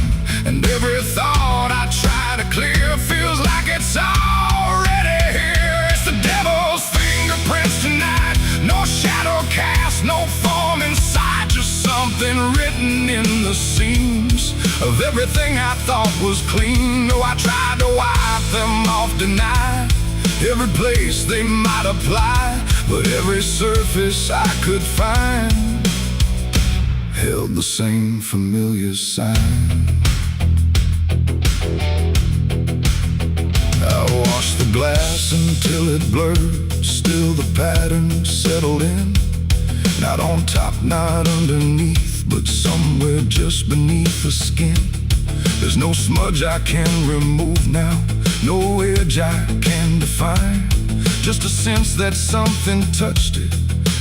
And every thought I try to clear feels like it's already here. It's the devil's fingerprints tonight, no shadow cast, no form inside, just something written in the seams of everything I thought was clean. No, I tried to wipe them off, deny every place they might apply, but every surface I could find held the same familiar sign. I washed the glass until it blurred, still the pattern settled in. Not on top, not underneath, but somewhere just beneath the skin. There's no smudge I can remove now, no edge I can define, just a sense that something touched it,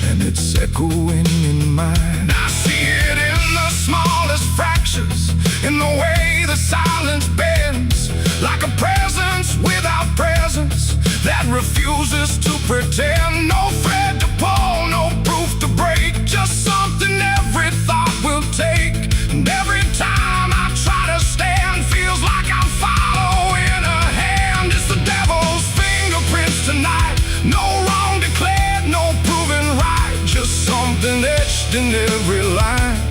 and it's echoing in mine. I see it in the smallest fractures, in the way the silence bends, like a presence without presence that refuses to pretend. No thread to pull, no proof to break, just something every thought will take. And every time I try to stand, feels like I'm following a hand. It's the devil's fingerprints tonight, no wrong declared, no proven right, just something etched in every line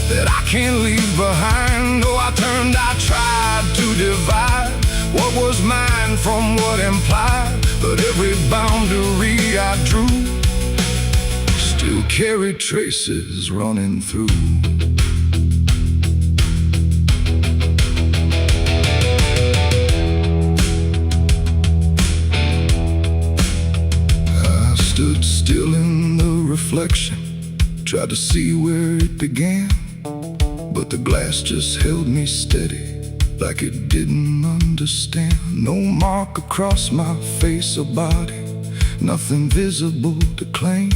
that I can't leave behind. Oh, I tried to divide what was mine from what implied, but every boundary I drew still carried traces running through. Stood still in the reflection, tried to see where it began, but the glass just held me steady, like it didn't understand. No mark across my face or body, nothing visible to claim,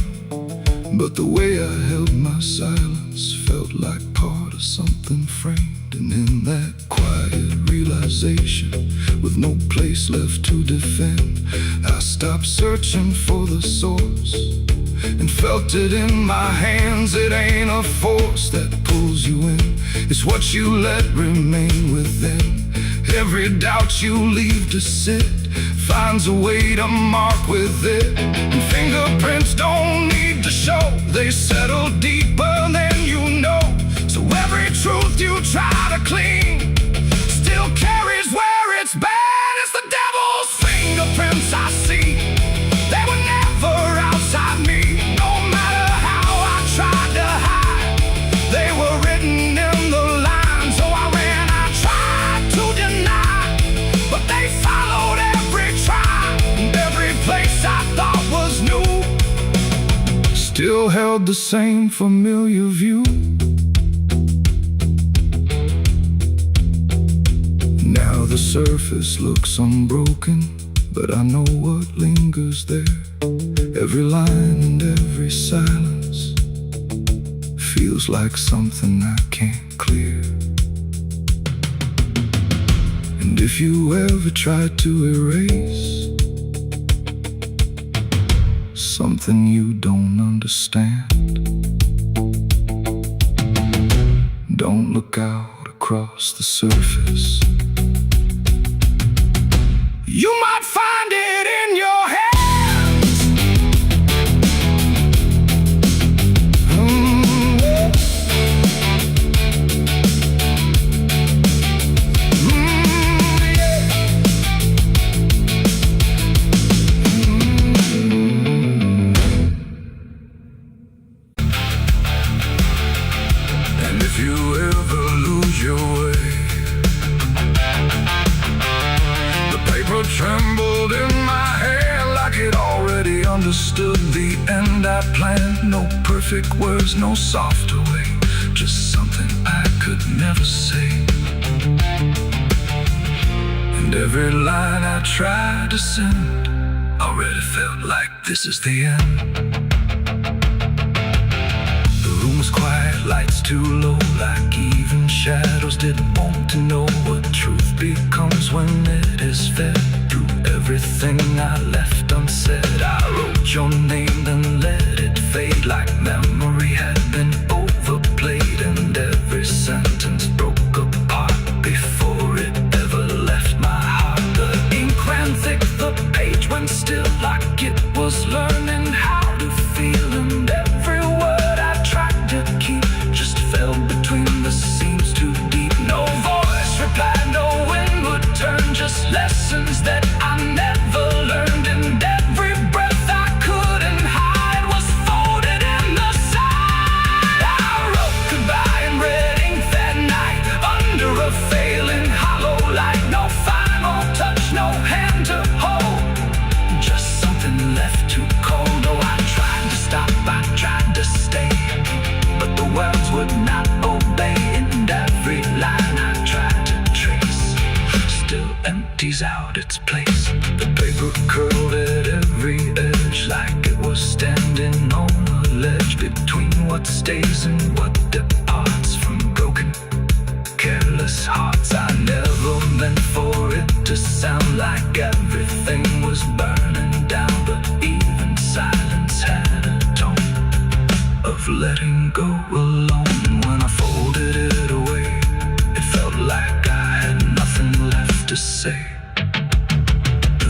but the way I held my silence felt like part of something framed. And in that quiet realization, with no place left to defend, I stopped searching for the source and felt it in my hands. It ain't a force that pulls you in, it's what you let remain within. Every doubt you leave to sit finds a way to mark with it. And fingerprints don't need to show, they settle deeper than you know. So every truth you try to clean still carries where it's been. It's the devil's fingerprints I see, they were never outside me. No matter how I tried to hide, they were written in the lines. So I ran, I tried to deny, but they followed every try. And every place I thought was new still held the same familiar view. Now the surface looks unbroken, but I know what lingers there. Every line and every silence feels like something I can't clear. And if you ever try to erase something you don't understand, don't look out across the surface. You might find it in your hands. And if you ever lose your way, trembled in my hand like it already understood the end I planned. No perfect words, no softer way, just something I could never say. And every line I tried to send already felt like this is the end. The room was quiet, lights too low, like even shadows didn't want to know what truth becomes when it is fed. Through everything I left unsaid, I wrote your name, then let it fade like memory had been overplayed. And every sentence broke apart before it ever left my heart. The ink ran thick, the page went still, like it was learning how to feel. And every word I tried to keep just fell between the seams too deep. No voice replied, no wind would turn, just lessons that I never learned. And every breath I couldn't hide was folded in the side. I wrote goodbye in red ink that night, under a failing hollow light. No final touch, no hand to hold, just something left too cold. Oh, I tried to stop, I tried to stay, but the words would not obey. And every line I tried to trace still empties out its place. The paper curled at every edge, like it was standing on a ledge between what stays and what departs from broken, careless hearts. I never meant for it to sound like everything was burning down, but even silence had a tone of letting go alone. When I folded it away, it felt like I had nothing left to say.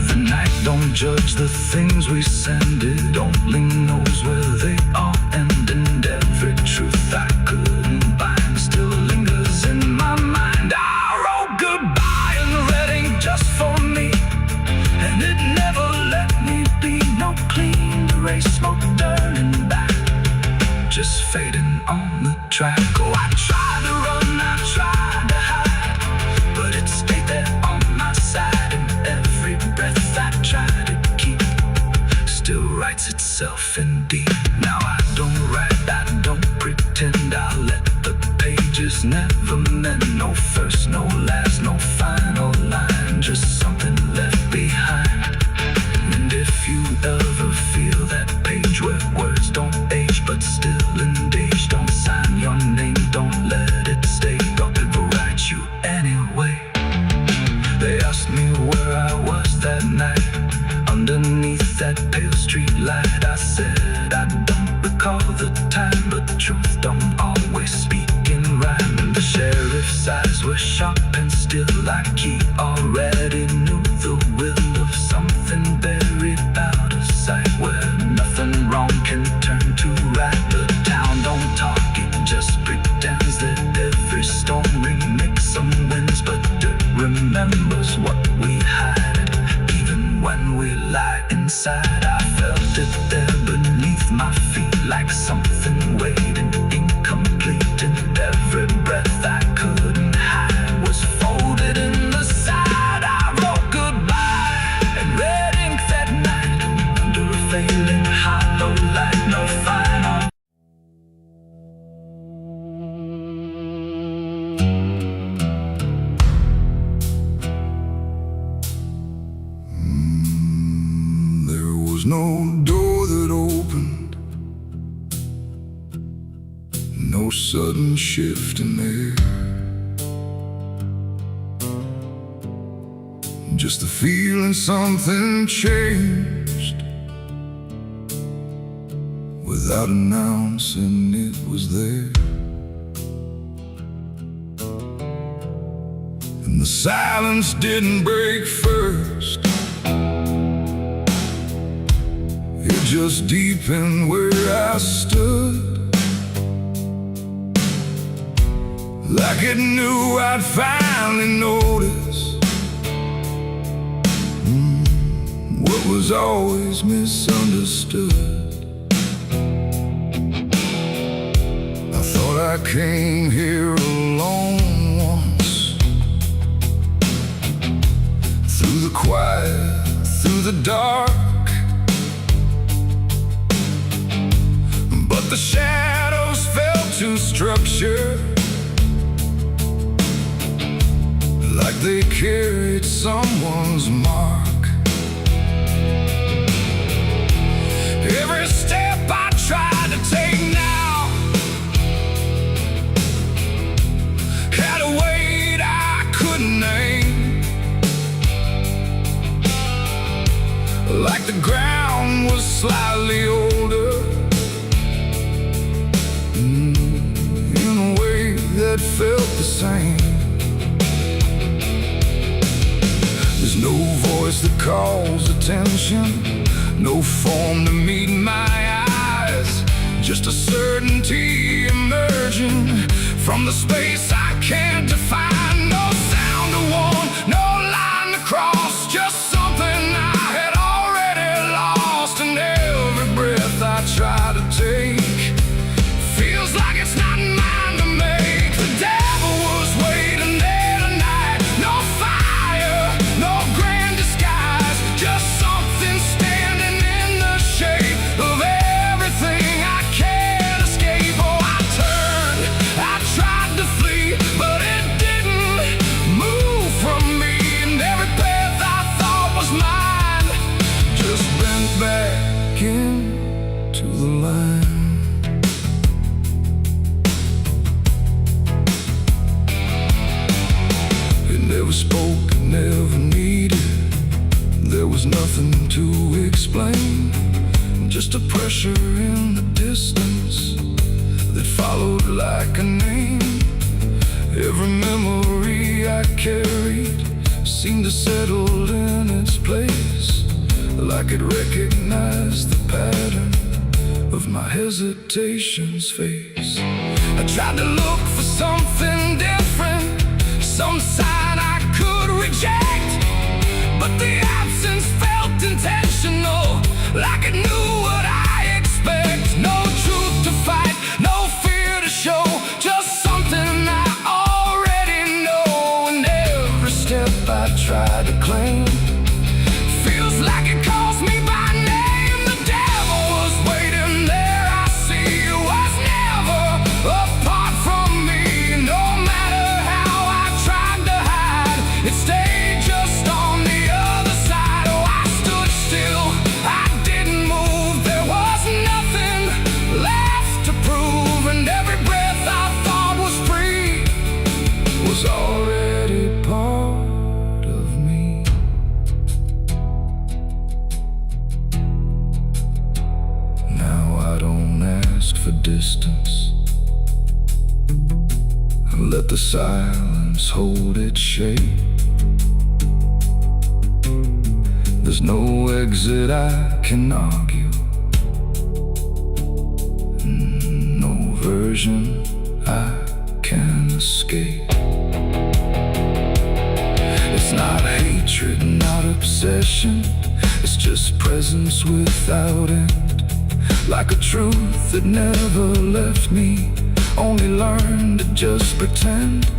The night don't judge the things we send, it only knows where they all end. And every truth I couldn't bind still lingers in my mind. I wrote goodbye in red ink just for me, and it never let me be. No clean erase, smoke turning back, just fading on the track. Oh, I tried to run, I tried to hide, but it stayed there on my side. And every breath I tried to keep still writes itself indeed. Now I don't write, I don't pretend. I let the pages never meant no first, no last, no final line, just something left behind. And if you ever feel that page where words don't age but still engage, don't sign your name, don't let it stay, God will write you anyway. They asked me where I was that night, underneath that pale street light. I said I don't recall the time, but the truth don't always speak in rhyme. And the sheriff's eyes were sharp and still, like he already knew the will of something buried out of sight, where nothing wrong can turn to right. The town don't talk, it just pretends that every storm remakes some winds, but dirt remembers what we hide. Even when we lie inside, I felt it there beneath my feet, like something waiting incomplete. And every breath I couldn't hide was folded in the side. I wrote goodbye in red ink that night, under a failing hollow light, no final. There was no door that opened, no sudden shift in air, just the feeling something changed, without announcing it was there. And the silence didn't break first, it just deepened where I stood, like it knew I'd finally noticed what was always misunderstood. I thought I came here alone once, through the quiet, through the dark, but the shadows fell to structure, like they carried someone's mark. Every step I tried to take now had a weight I couldn't name, like the ground was slightly older, in a way that felt the same. There's no voice that calls attention, no form to meet my eyes, just a certainty emerging from the space I can't define. No sound to warn, no line to cross, just something I had already lost. And every breath I try to take feels like it's not mine to make. The devil was waiting there tonight, no fire, no grand disguise, just something standing in the shape of everything I can't escape. Oh, I turned, I tried to flee, but it didn't move from me. And every path I thought was mine just bent back into the line. Never spoke, never needed, there was nothing to explain, just a pressure in the distance that followed like a name. Every memory I carried seemed to settle in its place, like it recognized the pattern of my hesitation's face. I tried to look for something different, some sign I could reject, but the absence felt intentional, like it knew what I expect. No truth to fight, no fear to show, just something I already know. And every step I try to claim feels like it calls me by name. The ask for distance. Let the silence hold its shape. There's no exit I can argue, no version I can escape. It's not hatred, not obsession, it's just presence without end. Like a truth that never left me, only learned to just pretend.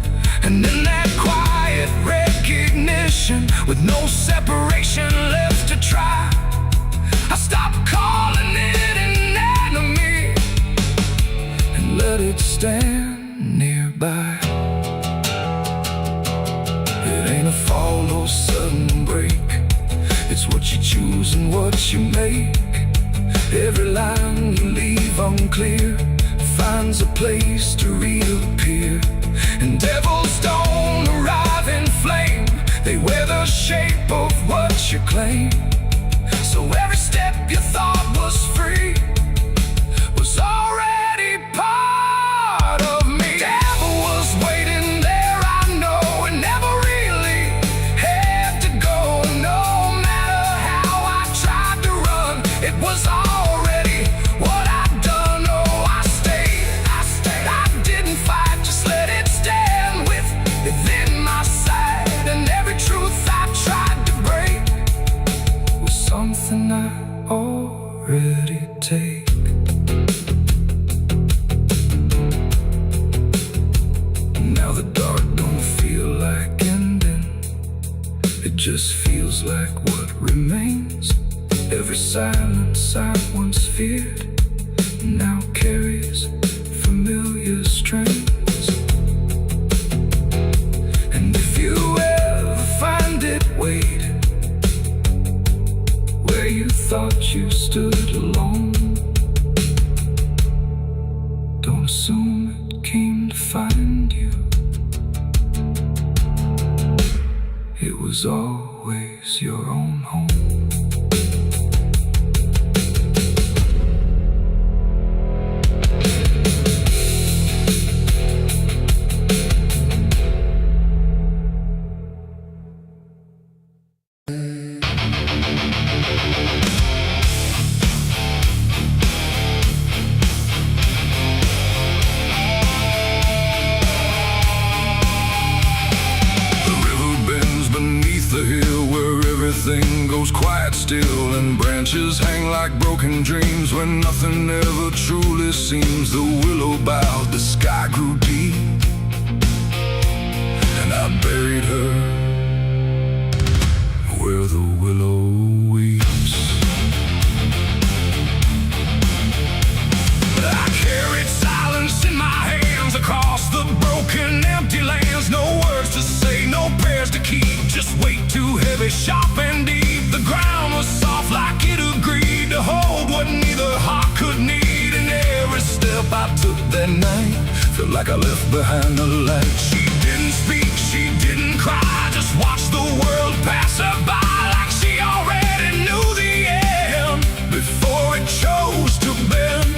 And in that quiet recognition, with no separation left to try, I stopped calling it an enemy and let it stand nearby. It ain't a fall or sudden break, it's what you choose and what you make. Every line you leave unclear finds a place to reappear. And devils don't arrive in flame, they wear the shape of what you claim. So every step you thought was free was already part of me. Devil was waiting there, I know, and never really had to go. No matter how I tried to run, it was already what I'd done. Oh, I stayed, I didn't fight, just let it stand within my sight. And every truth I tried to break was something I already take. Now the dark don't feel like ending, it just feels like what remains. Every silence I once feared now carries familiar strings. And if you ever find it, wait where you thought you stood alone. Don't assume it came to find you, it was always your own home. Everything goes quiet still, and branches hang like broken dreams when nothing ever truly seems. The willow bowed, the sky grew deep, and I buried her where the willow weeps. I carried silence in my hands across the broken, empty lands. No words to say, no prayers to keep, just weight too heavy, sharp and deep. The ground was soft like it agreed to hold what neither heart could need. And every step I took that night felt like I left behind a light. She didn't speak, she didn't cry, just watched the world pass her by like she already knew the end before it chose to bend.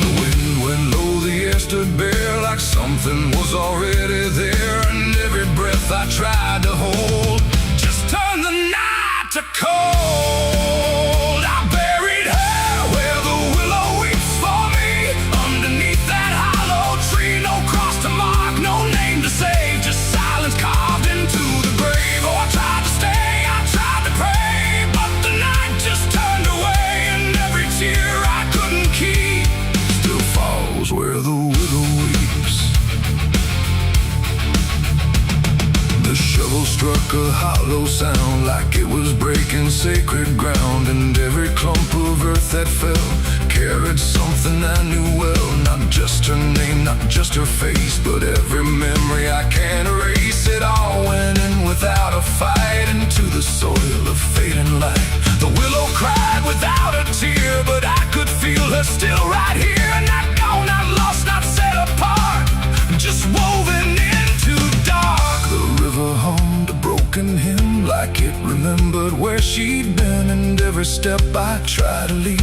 The wind went low, the air stood bare like something was already there. And every breath I tried to hold just turned the night to cold. I buried her where the willow weeps for me, underneath that hollow tree. No cross to mark, no name to save, just silence carved into the grave. Oh, I tried to stay, I tried to pray, but the night just turned away. And every tear I couldn't keep still falls where the willow weeps. The shovel struck a hollow sound like it was breaking sacred ground. And every clump of earth that fell carried something I knew well. Not just her name, not just her face, but every memory I can't erase. It all went in without a fight into the soil of fading light. The willow cried without a tear, but I could feel her still right here. Not gone, not lost, not set apart, just woven into dark. The river hummed a broken hymn like it remembered where she'd been. And every step I tried to leave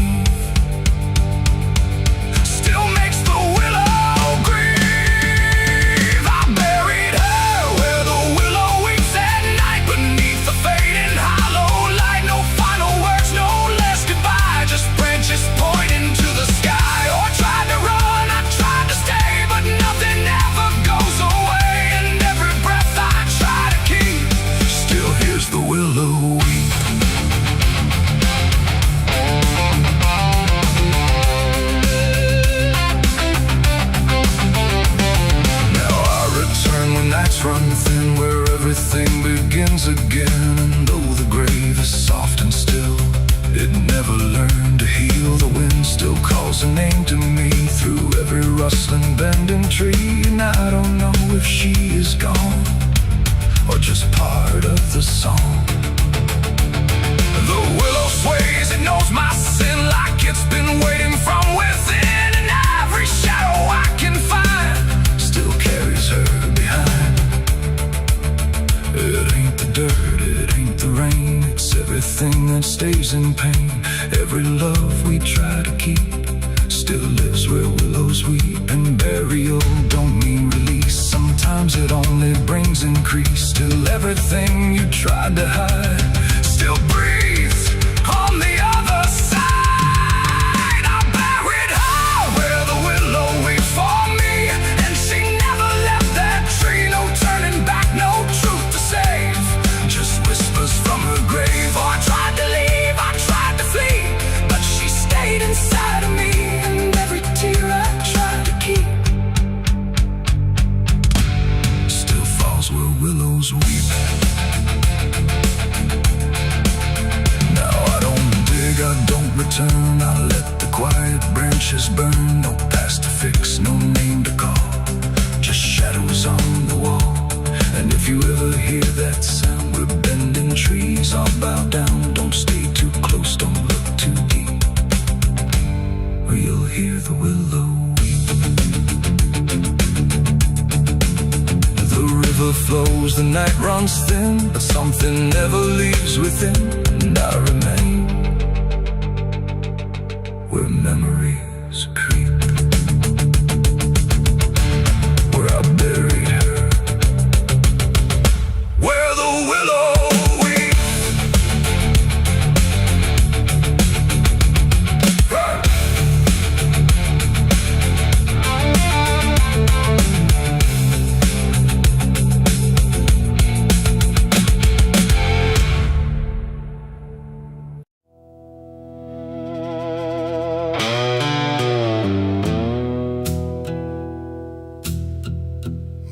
learn to heal. The wind still calls a name to me through every rustling, bending tree. And I don't know if she is gone or just part of the song. The willow sways, it knows my sin like it's been waiting from within. And every shadow I can find still carries her behind. It ain't the dirt, it ain't the rain, it's everything that stays in pain. Every love we try to keep still lives where willows weep. And burial don't mean release, sometimes it only brings increase. Still everything you tried to hide still breathes on the other side. I buried her where the willow weeps for me, and she never left that tree. No turning back, no truth to save, just whispers from her grave. Oh, I tried to leave, I tried to flee, but she stayed inside of me. And every tear I tried to keep still falls where willows weep. I don't return, I let the quiet branches burn. No past to fix, no name to call, just shadows on the wall. And if you ever hear that sound, we're bending trees, I'll bow down. Don't stay too close, don't look too deep, or you'll hear the willow weep. The river flows, the night runs thin, but something never leaves within. And I remain where memories creep, where I buried her, where the willow weeps.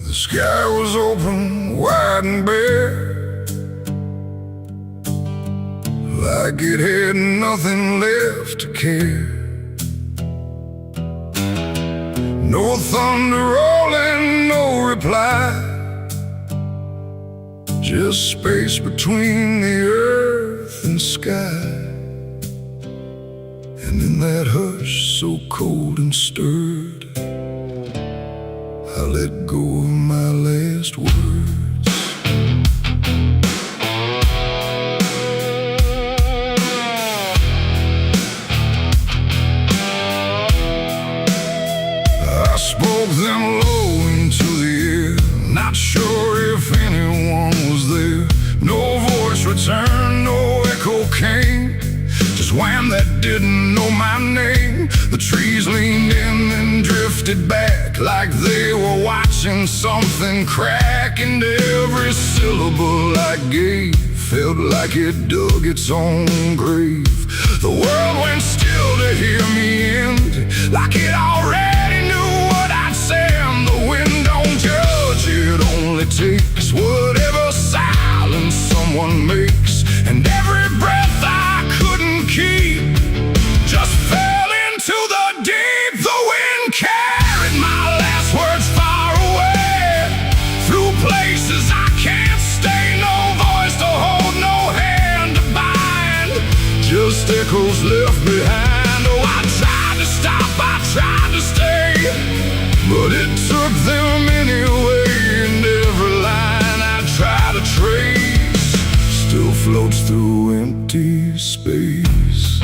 The sky was open, wide and bare, like it had nothing left to care. No thunder rolling, no reply, just space between the earth and sky. And in that hush so cold and stirred, I let go of my last words. I spoke them low into the air, not sure if anyone was there. No voice returned, no echo came, just wham that didn't know my name. The trees leaned in and drifted back like they were watching something crack. And every syllable I gave felt like it dug its own grave. The world went still to hear me end, like it already knew what I'd say. And the wind don't judge, it only takes whatever silence someone makes. And every breath I couldn't keep just fell into the deep. The wind carried my last words far away, through places I can't stay. No voice to hold, no hand to bind, just echoes left behind. Oh, I tried to stop, I tried to stay, but it took them anyway. And every line I try to trace still floats through empty space.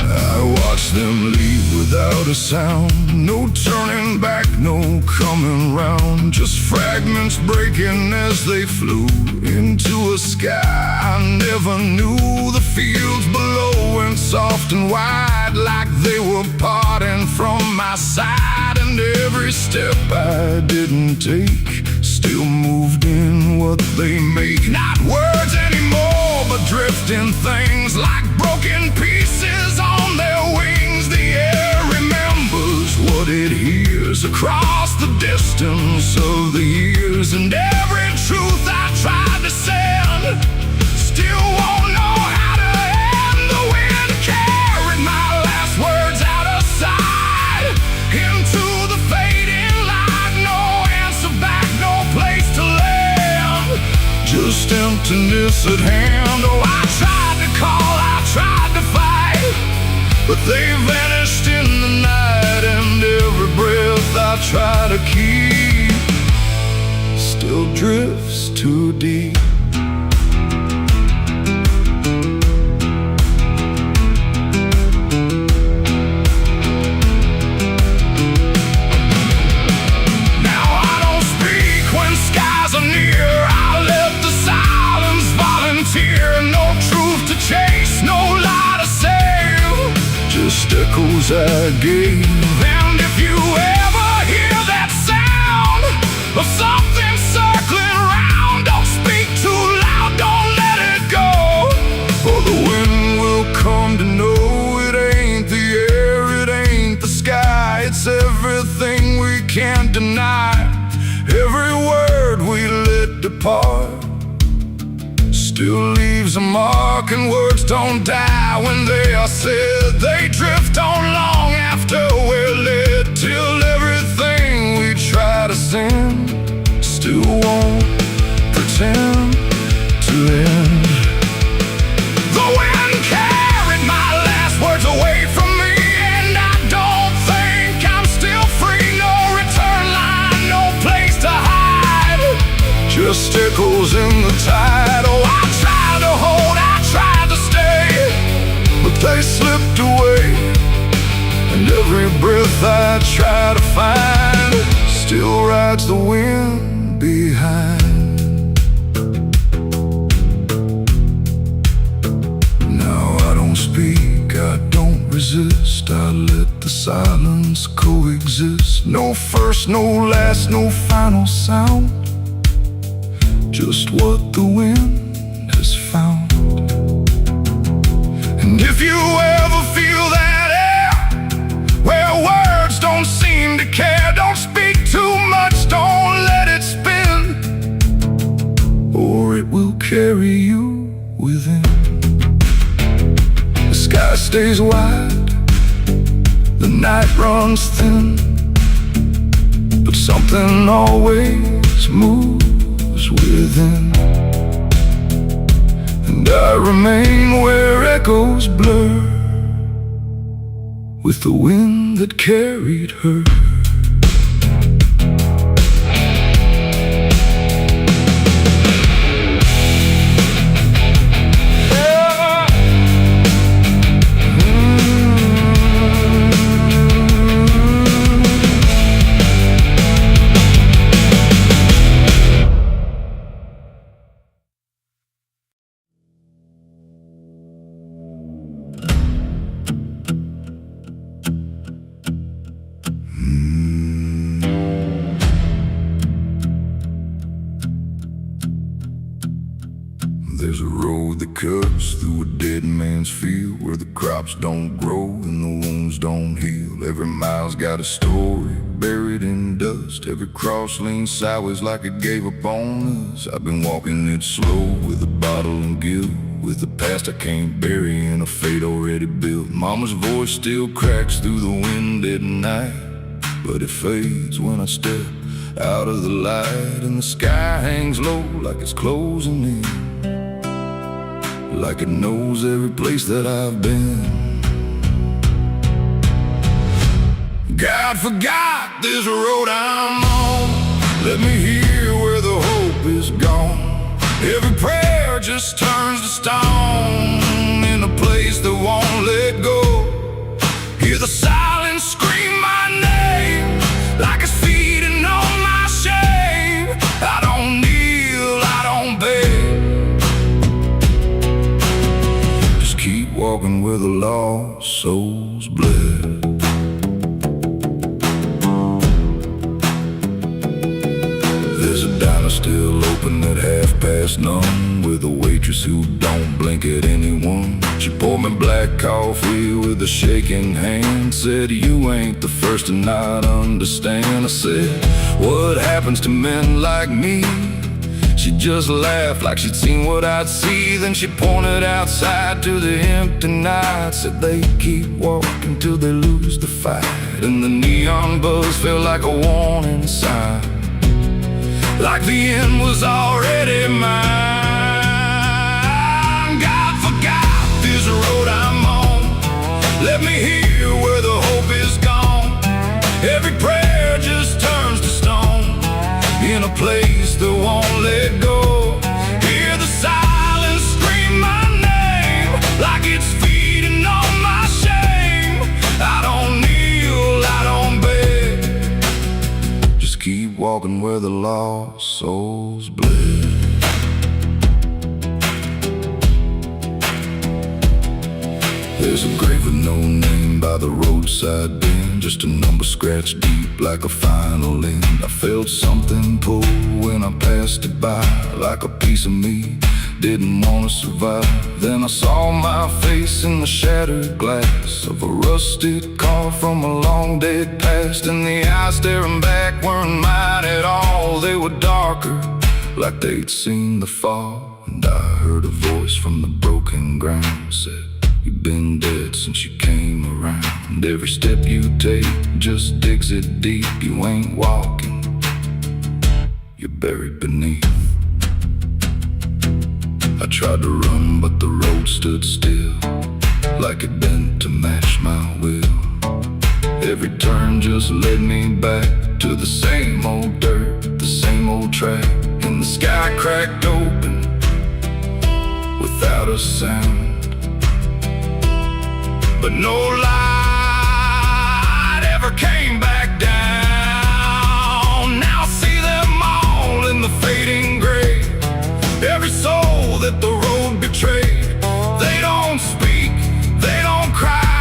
I watched them leave without a sound, no turning back, no coming round, just fragments breaking as they flew into a sky I never knew. The fields below went soft and wide, like they were parting from my side. And every step I didn't take still moved in what they make. Not words anymore, but drifting things, like broken pieces on their wings. The air remembers what it hears across the distance of the years. And every truth I tried to send still close at hand. Oh, I tried to call, I tried to fight, but they vanished in the night. And every breath I try to keep still drifts too deep. Just echoes I gave. And if you ever hear that sound of something circling around, don't speak too loud, don't let it go, or the wind will come to know it ain't the air, it ain't the sky, it's everything we can't deny. Every word we let depart still leaves a mark, and words don't die when they are said. They drift on long after we're lit, till everything we try to send still won't pretend to end. The wind carried my last words away from me, and I don't think I'm still free. No return line, no place to hide, just echoes in the tide. Oh, I tried to hold, I tried to stay, but they slipped away. And every breath I try to find still rides the wind behind. Now I don't speak, I don't resist, I let the silence coexist. No first, no last, no final sound, just what the wind has found. And if you ever feel that air, where words don't seem to care, don't speak too much, don't let it spin, or it will carry you within. The sky stays wide, the night runs thin, but something always moves within. And I remain where echoes blur with the wind that carried her. There's a road that cuts through a dead man's field, where the crops don't grow and the wounds don't heal. Every mile's got a story buried in dust. Every cross leans sideways like it gave up on us. I've been walking it slow with a bottle and guilt, with the past I can't bury in a fate already built. Mama's voice still cracks through the wind at night, but it fades when I step out of the light. And the sky hangs low like it's closing in, like it knows every place that I've been. God forgot this road I'm on, let me hear where the hope is gone. Every prayer just turns to stone in a place that won't let go. Hear the silence scream my name like it's feeding on my shame. I don't kneel, I don't beg, keep walking where the lost souls bled. There's a diner still open at 1:30, with a waitress who don't blink at anyone. She poured me black coffee with a shaking hand, said, "You ain't the first to not understand." I said, "What happens to men like me?" She just laughed like she'd seen what I'd see. Then she pointed outside to the empty night, said they keep walking till they lose the fight. And the neon buzz felt like a warning sign, like the end was already mine. walking where the lost souls bled. There's a grave with no name by the roadside bend, just a number scratched deep like a final end. I felt something pull when I passed it by, like a piece of me didn't want to survive. Then I saw my face in the shattered glass of a rusted car from a long dead past, and the eyes staring back weren't mine at all. They were darker, like they'd seen the fall. And I heard a voice from the broken ground said, "You've been dead since you came around. And every step you take just digs it deep. You ain't walking, you're buried beneath." I tried to run, but the road stood still, like it bent to match my will. Every turn just led me back to the same old dirt, the same old track. And the sky cracked open without a sound, but no light ever came back down. Now I see them all in the fading gray, every soul that the road betrayed. They don't speak, they don't cry,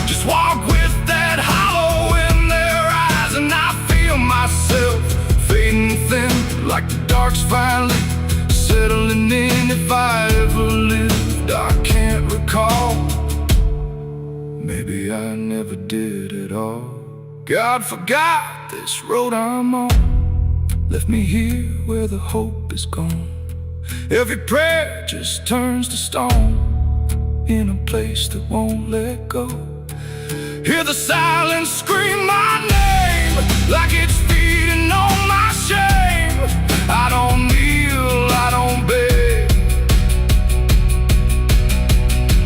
just walk with that hollow in their eyes. And I feel myself fading thin, like the dark's finally settling in. If I ever lived, I can't recall. Maybe I never did at all. God forgot this road I'm on, left me here where the hope is gone. Every prayer just turns to stone, in a place that won't let go. Hear the silence scream my name, like it's feeding on my shame. I don't kneel, I don't beg,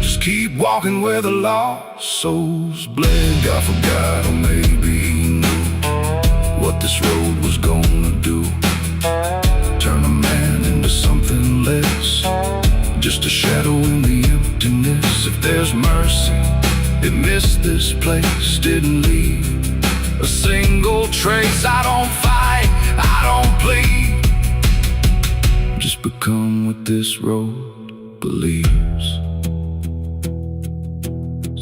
just keep walking where the lost souls bled. God forgot, or maybe he knew what this road was gonna do. Turn a man into something less, just a shadow in the emptiness. If there's mercy, it missed this place, didn't leave a single trace. I don't fight, I don't plead, just become what this road believes.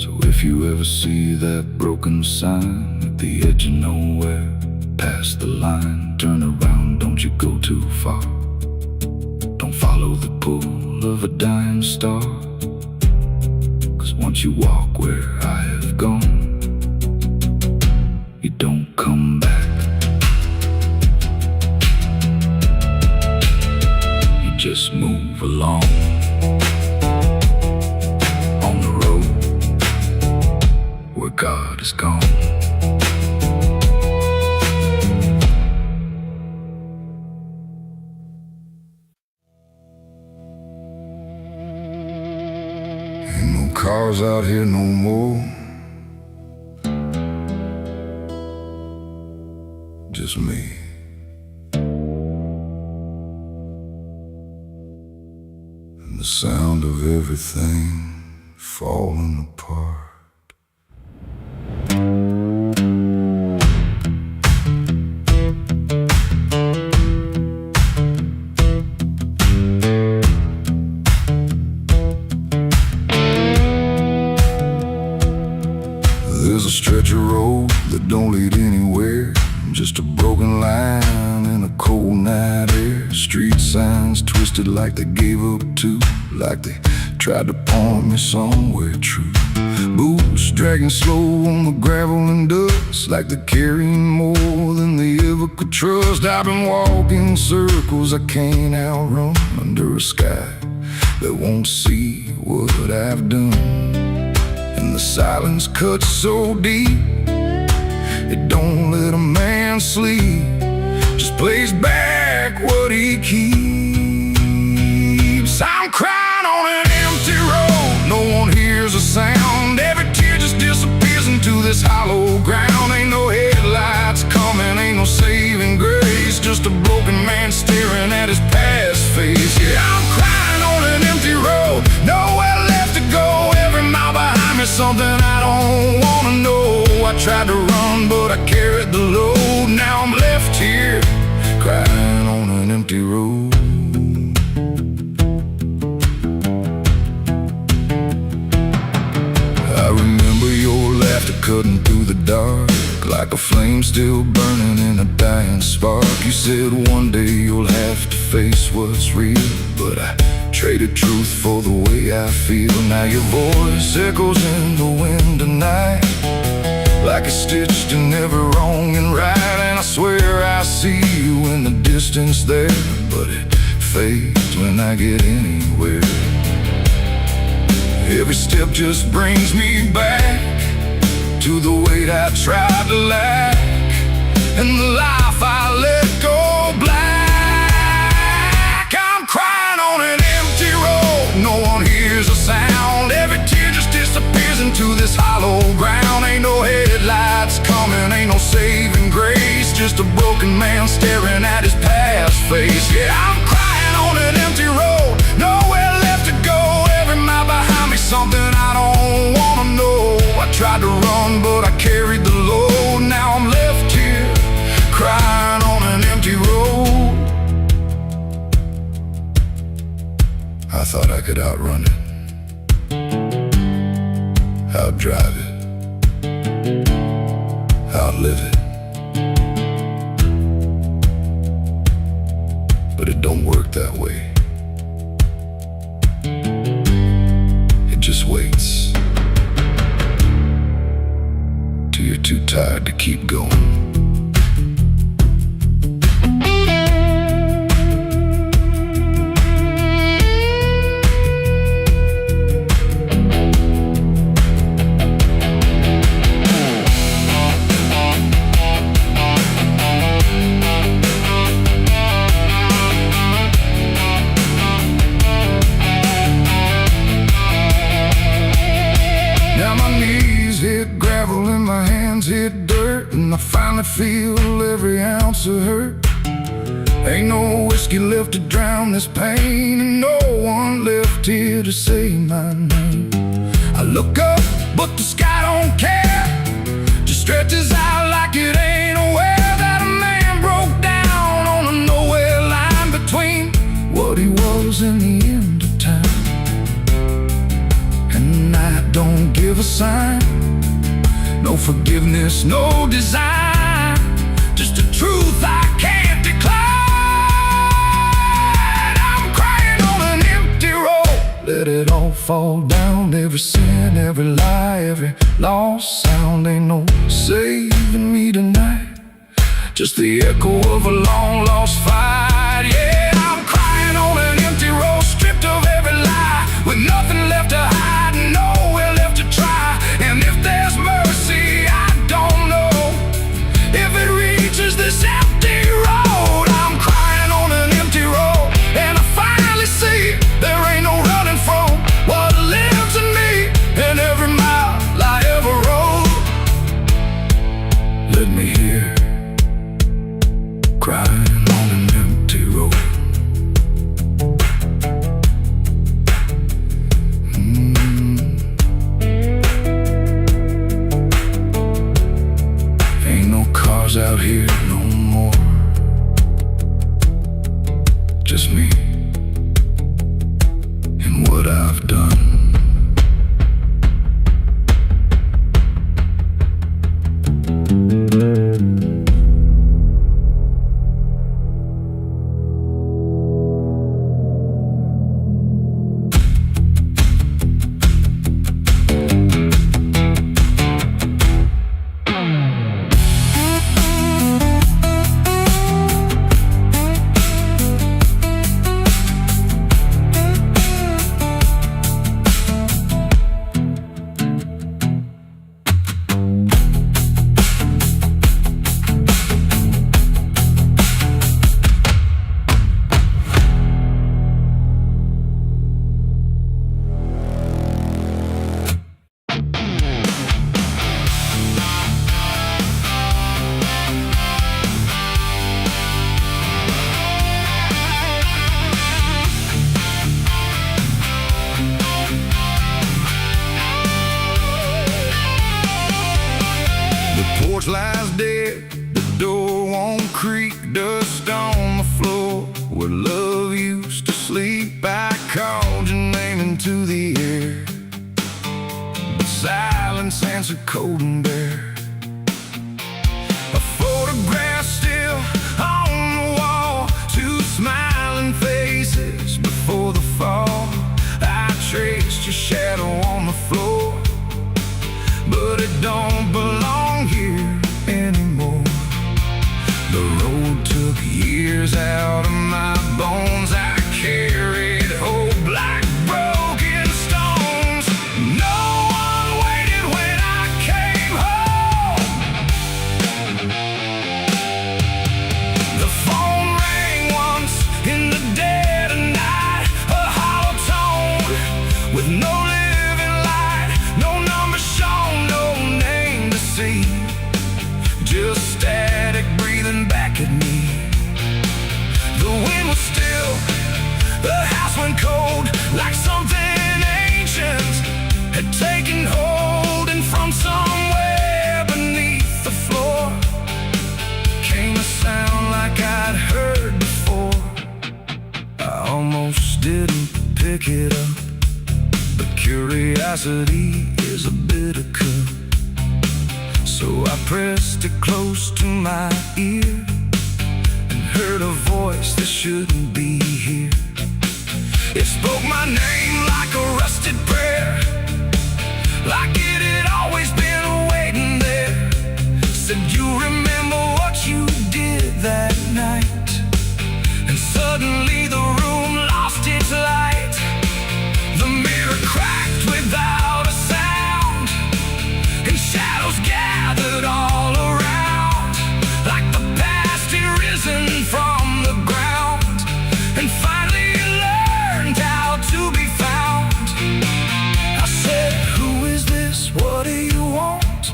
So if you ever see that broken sign at the edge of nowhere, past the line, turn around, don't you go too far. Don't follow the pull of a dying star, 'cause once you walk where I have gone, you don't come back. You just move along on the road where God is gone. Cars out here no more, just me. And the sound of everything falling apart. There's a stretch of road that don't lead anywhere, just a broken line in a cold night air. Street signs twisted like they gave up too, like they tried to point me somewhere true. Boots dragging slow on the gravel and dust, like they're carrying more than they ever could trust. I've been walking circles I can't outrun, under a sky that won't see what I've done. And the silence cuts so deep, it don't let a man sleep, just plays back what he keeps. I'm crying on an empty road, no one hears a sound. Every tear just disappears into this hollow ground. Ain't no headlights coming, ain't no saving grace, just a broken man staring at his past face. Yeah, I'm crying on an empty road, nowhere left to go. Every mile behind me, something I don't wanna know. I tried to run, but I carried the load. Now I'm left here, crying on an empty road. I remember your laughter cutting through the dark, like a flame still burning in a dying spark. You said one day you'll have to face what's real, but I traded truth for the way I feel. Now your voice echoes in the wind tonight, like it's stitched in every wrong and right. And I swear I see you in the distance there, but it fades when I get anywhere. Every step just brings me back to the weight I tried to lack, and the life I let go black. I'm crying on an empty road, no one hears a sound. Every tear just disappears into this hollow ground. Ain't no headlights coming, ain't no saving grace, just a broken man staring at his past face. Yeah, I'm crying on an empty road, nowhere left to go. Every mile behind me, something I don't wanna know. I tried to run, but I carried the load. Now I'm left here, crying on an empty road. I thought I could outrun it, outdrive it, outlive it, but it don't work that way. It just waits till you're too tired to keep going. Hit gravel and my hands hit dirt, and I finally feel every ounce of hurt. Ain't no whiskey left to drown this pain, and no one left here to say my name. I look up, but the sky don't care, just stretches out like it ain't aware that a man broke down on a nowhere line between what he was and the end of time. And I don't give a sign, no forgiveness, no design, just a truth I can't decline. I'm crying on an empty road, let it all fall down. Every sin, every lie, every lost sound. Ain't no saving me tonight, just the echo of a long lost fight. Yeah, I'm crying on an empty road, stripped of every lie, with nothing left to hide, nowhere left to try. And if there's mercy, I don't know if it reaches this empty road. I'm crying on an empty road, and I finally see there ain't no running from what lives in me and every mile I ever rode. Let me hear, crying on an empty road. house lies dead, the door won't creak, dust on the floor where love used to sleep. I called your name into the air, but silence answered cold and bare. A photograph still on the wall, two smiling faces before the fall. I traced your shadow on the floor, but it don't belong here anymore. The road took years out of my bones. I carried hope like broken stones. No one waited when I came home. The phone rang once in the dead of night, a hollow tone with no living light, no number shown, no name to see, just static breathing back at me. The wind was still, the house went cold, like something ancient had taken hold, and from somewhere beneath the floor came a sound like I'd heard before. I almost didn't pick it up, but curiosity is a bitter cup. So I pressed it close to my ear and heard a voice that shouldn't be here. It spoke my name like a rusted prayer, like it had always been waiting there. Said, you remember what you did that night? And suddenly the room lost its light. The mirror cracked without a sound, and shadows gathered all around, like the past had risen from the ground and finally learned how to be found. I said, who is this? What do you want?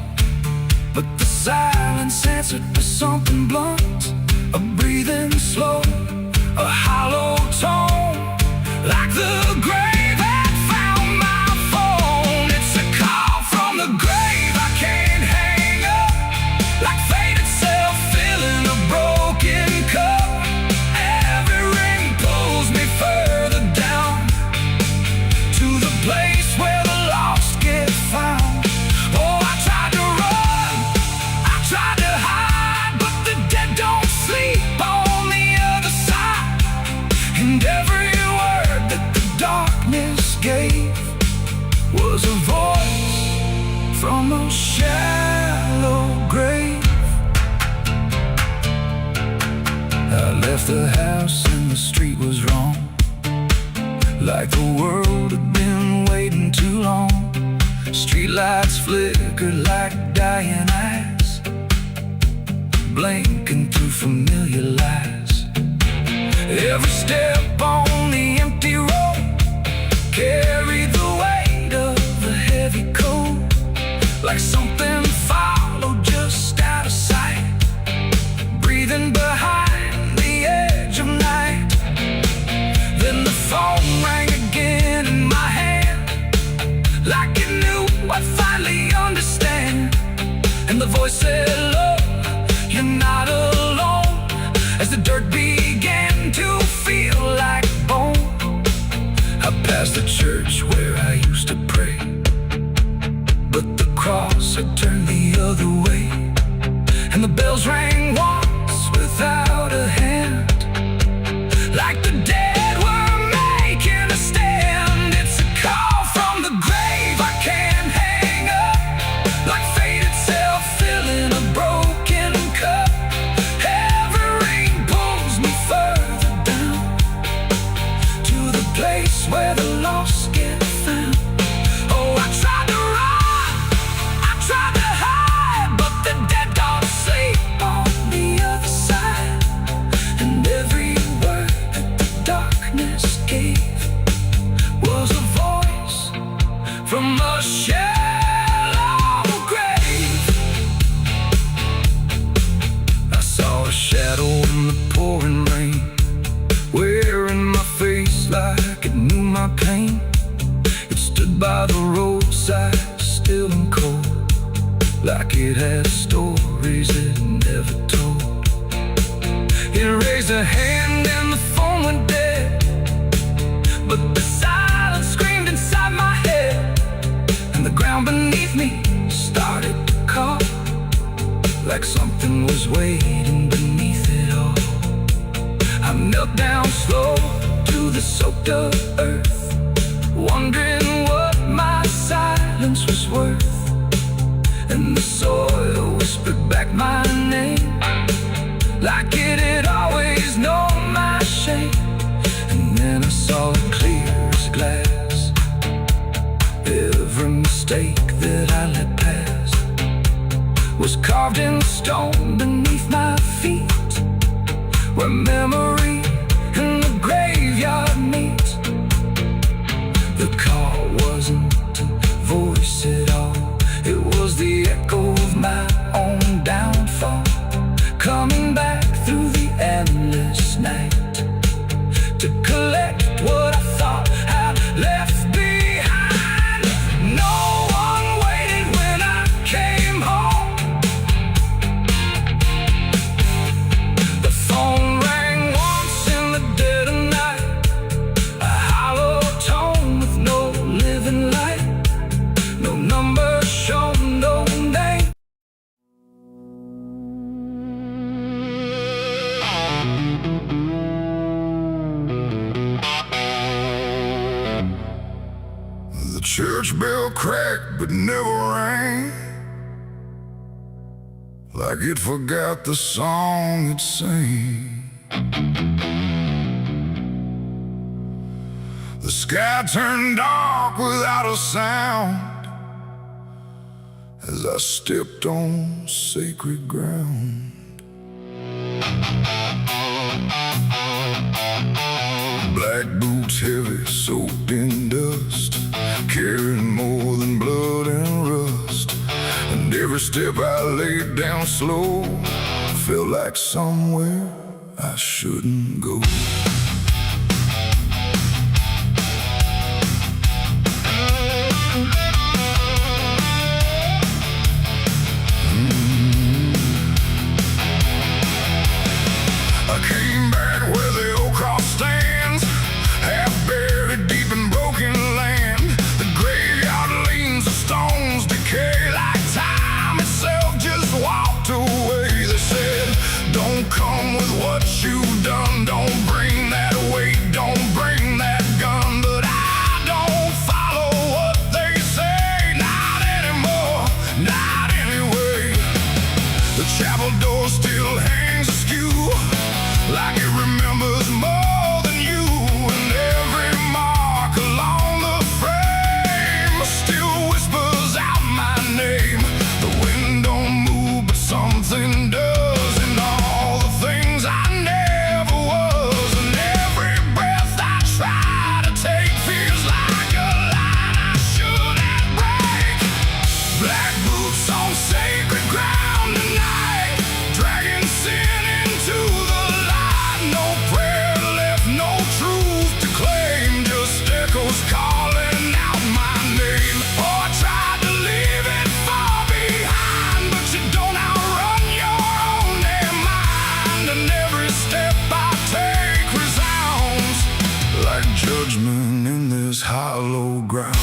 But the silence answered with something blunt, a breathing slow, a hollow tone, like the grave had found my phone. It's a call from the grave I can't hang up, like fate itself filling a broken cup. Every ring pulls me further down to the place where the lost get found. Oh, I tried to run, I tried to hide, but the dead don't sleep on the other side. And every word that the darkness gave was a voice from a shallow grave. I left the house and the street was wrong, like the world had been waiting too long. Streetlights flickered like dying eyes, blinking through familiar lies. Every step on the empty road carried the weight of a heavy coat, like something followed just out of sight, breathing behind the edge of night. Then the phone rang again in my hand, like it knew I'd finally understand. And the voice said, look, you're not alone, as the dirt began to feel like bone. I passed the church where I used to pray, but the cross had turned the other way. And the bells rang once without a hand, like the dead were making a stand. It's a call from the grave I can't hang up, like fate itself filling a broken cup. Every ring pulls me further down to the place where the lost get found. Oh, I tried to run, I tried to hide, but the dead don't sleep on the other side. And every word that the darkness gave was a voice from a shallow grave. I saw a shadow in the pouring rain, wearing my face like it knew my pain. It stood by the roadside, still and cold, like it had a story raised a hand and the phone went dead. But the silence screamed inside my head, and the ground beneath me started to call, like something was waiting beneath it all. I knelt down slow to the soaked up earth, wondering what my silence was worth. And the soil whispered back my name, like it had always known my shame. And then I saw it clear as glass. Every mistake that I let pass was carved in stone beneath my feet, where memory and the graveyard meet. The call wasn't a voice at all, it was the echo of my own downfall, coming back through the endless night to collect what I thought I'd left behind. No one waited when I came home. The phone rang once in the dead of night, a hollow tone with no living light, no number shown, no name. The church bell cracked but never rang, like it forgot the song it sang. The sky turned dark without a sound as I stepped on sacred ground. Black boots heavy, soaked in dust, carrying more than blood and rust. And every step I laid down slow felt like somewhere I shouldn't go. I came back where the old cross stands, half buried deep in broken land. The graveyard leans, the stones decay like time itself just walked away. They said, don't come with what you've done, don't bring that weight, don't bring that gun. But I don't follow what they say, not anymore, not anyway. The chapel door still hangs askew, like it remembers more than you. And every mark along the frame still whispers out my name. The wind don't move, but something does, and all the things I never was. And every breath I try to take feels like a line I shouldn't break. Black boots on sacred ground tonight, dragging sin into the light. No prayer left, no truth to claim, just echoes calling out my name. Oh, I tried to leave it far behind, but you don't outrun your own damn mind. And every step I take resounds like judgment in this hollow ground.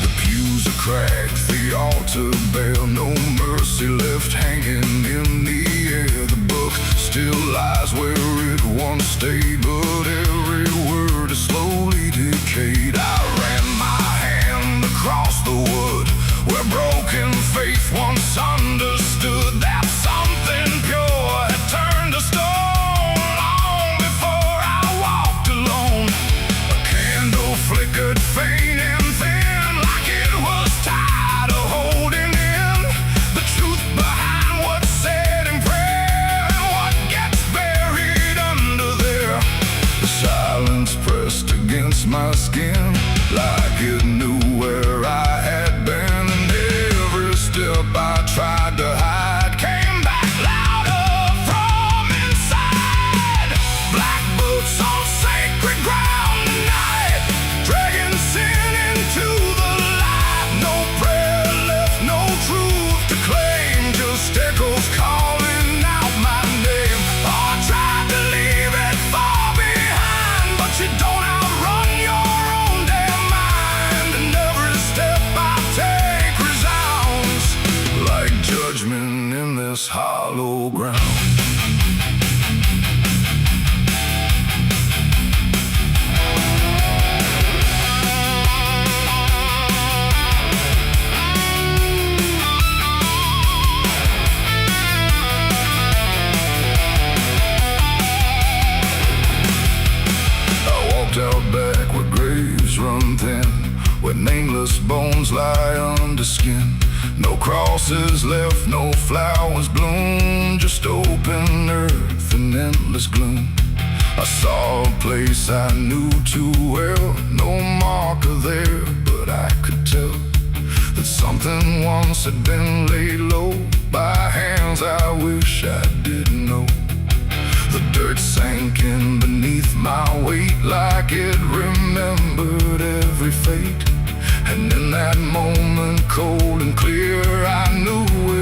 The pews are cracked, the altar bare, no mercy left hanging in the air. The book still lies where it once stayed, but every word is slowly decayed. I ran my hand across the wood, where broken faith once understood that something pure had turned to stone long before I walked alone. A candle flickered faint and thin, like it was tired of holding in the truth behind what's said in prayer and what gets buried under there. The silence pressed against my skin, like it knew where I had been. And every step I tried to hide came back louder from inside. Black boots on sacred ground tonight, dragging sin into the light. No prayer left, no truth this hollow ground. Out back where graves run thin, where nameless bones lie under skin. No crosses left, no flowers bloom, just open earth and endless gloom. I saw a place I knew too well, no marker there, but I could tell that something once had been laid low by hands I wish I didn't know. The dirt sank in beneath my weight like it remembered every fate. And in that moment, cold and clear,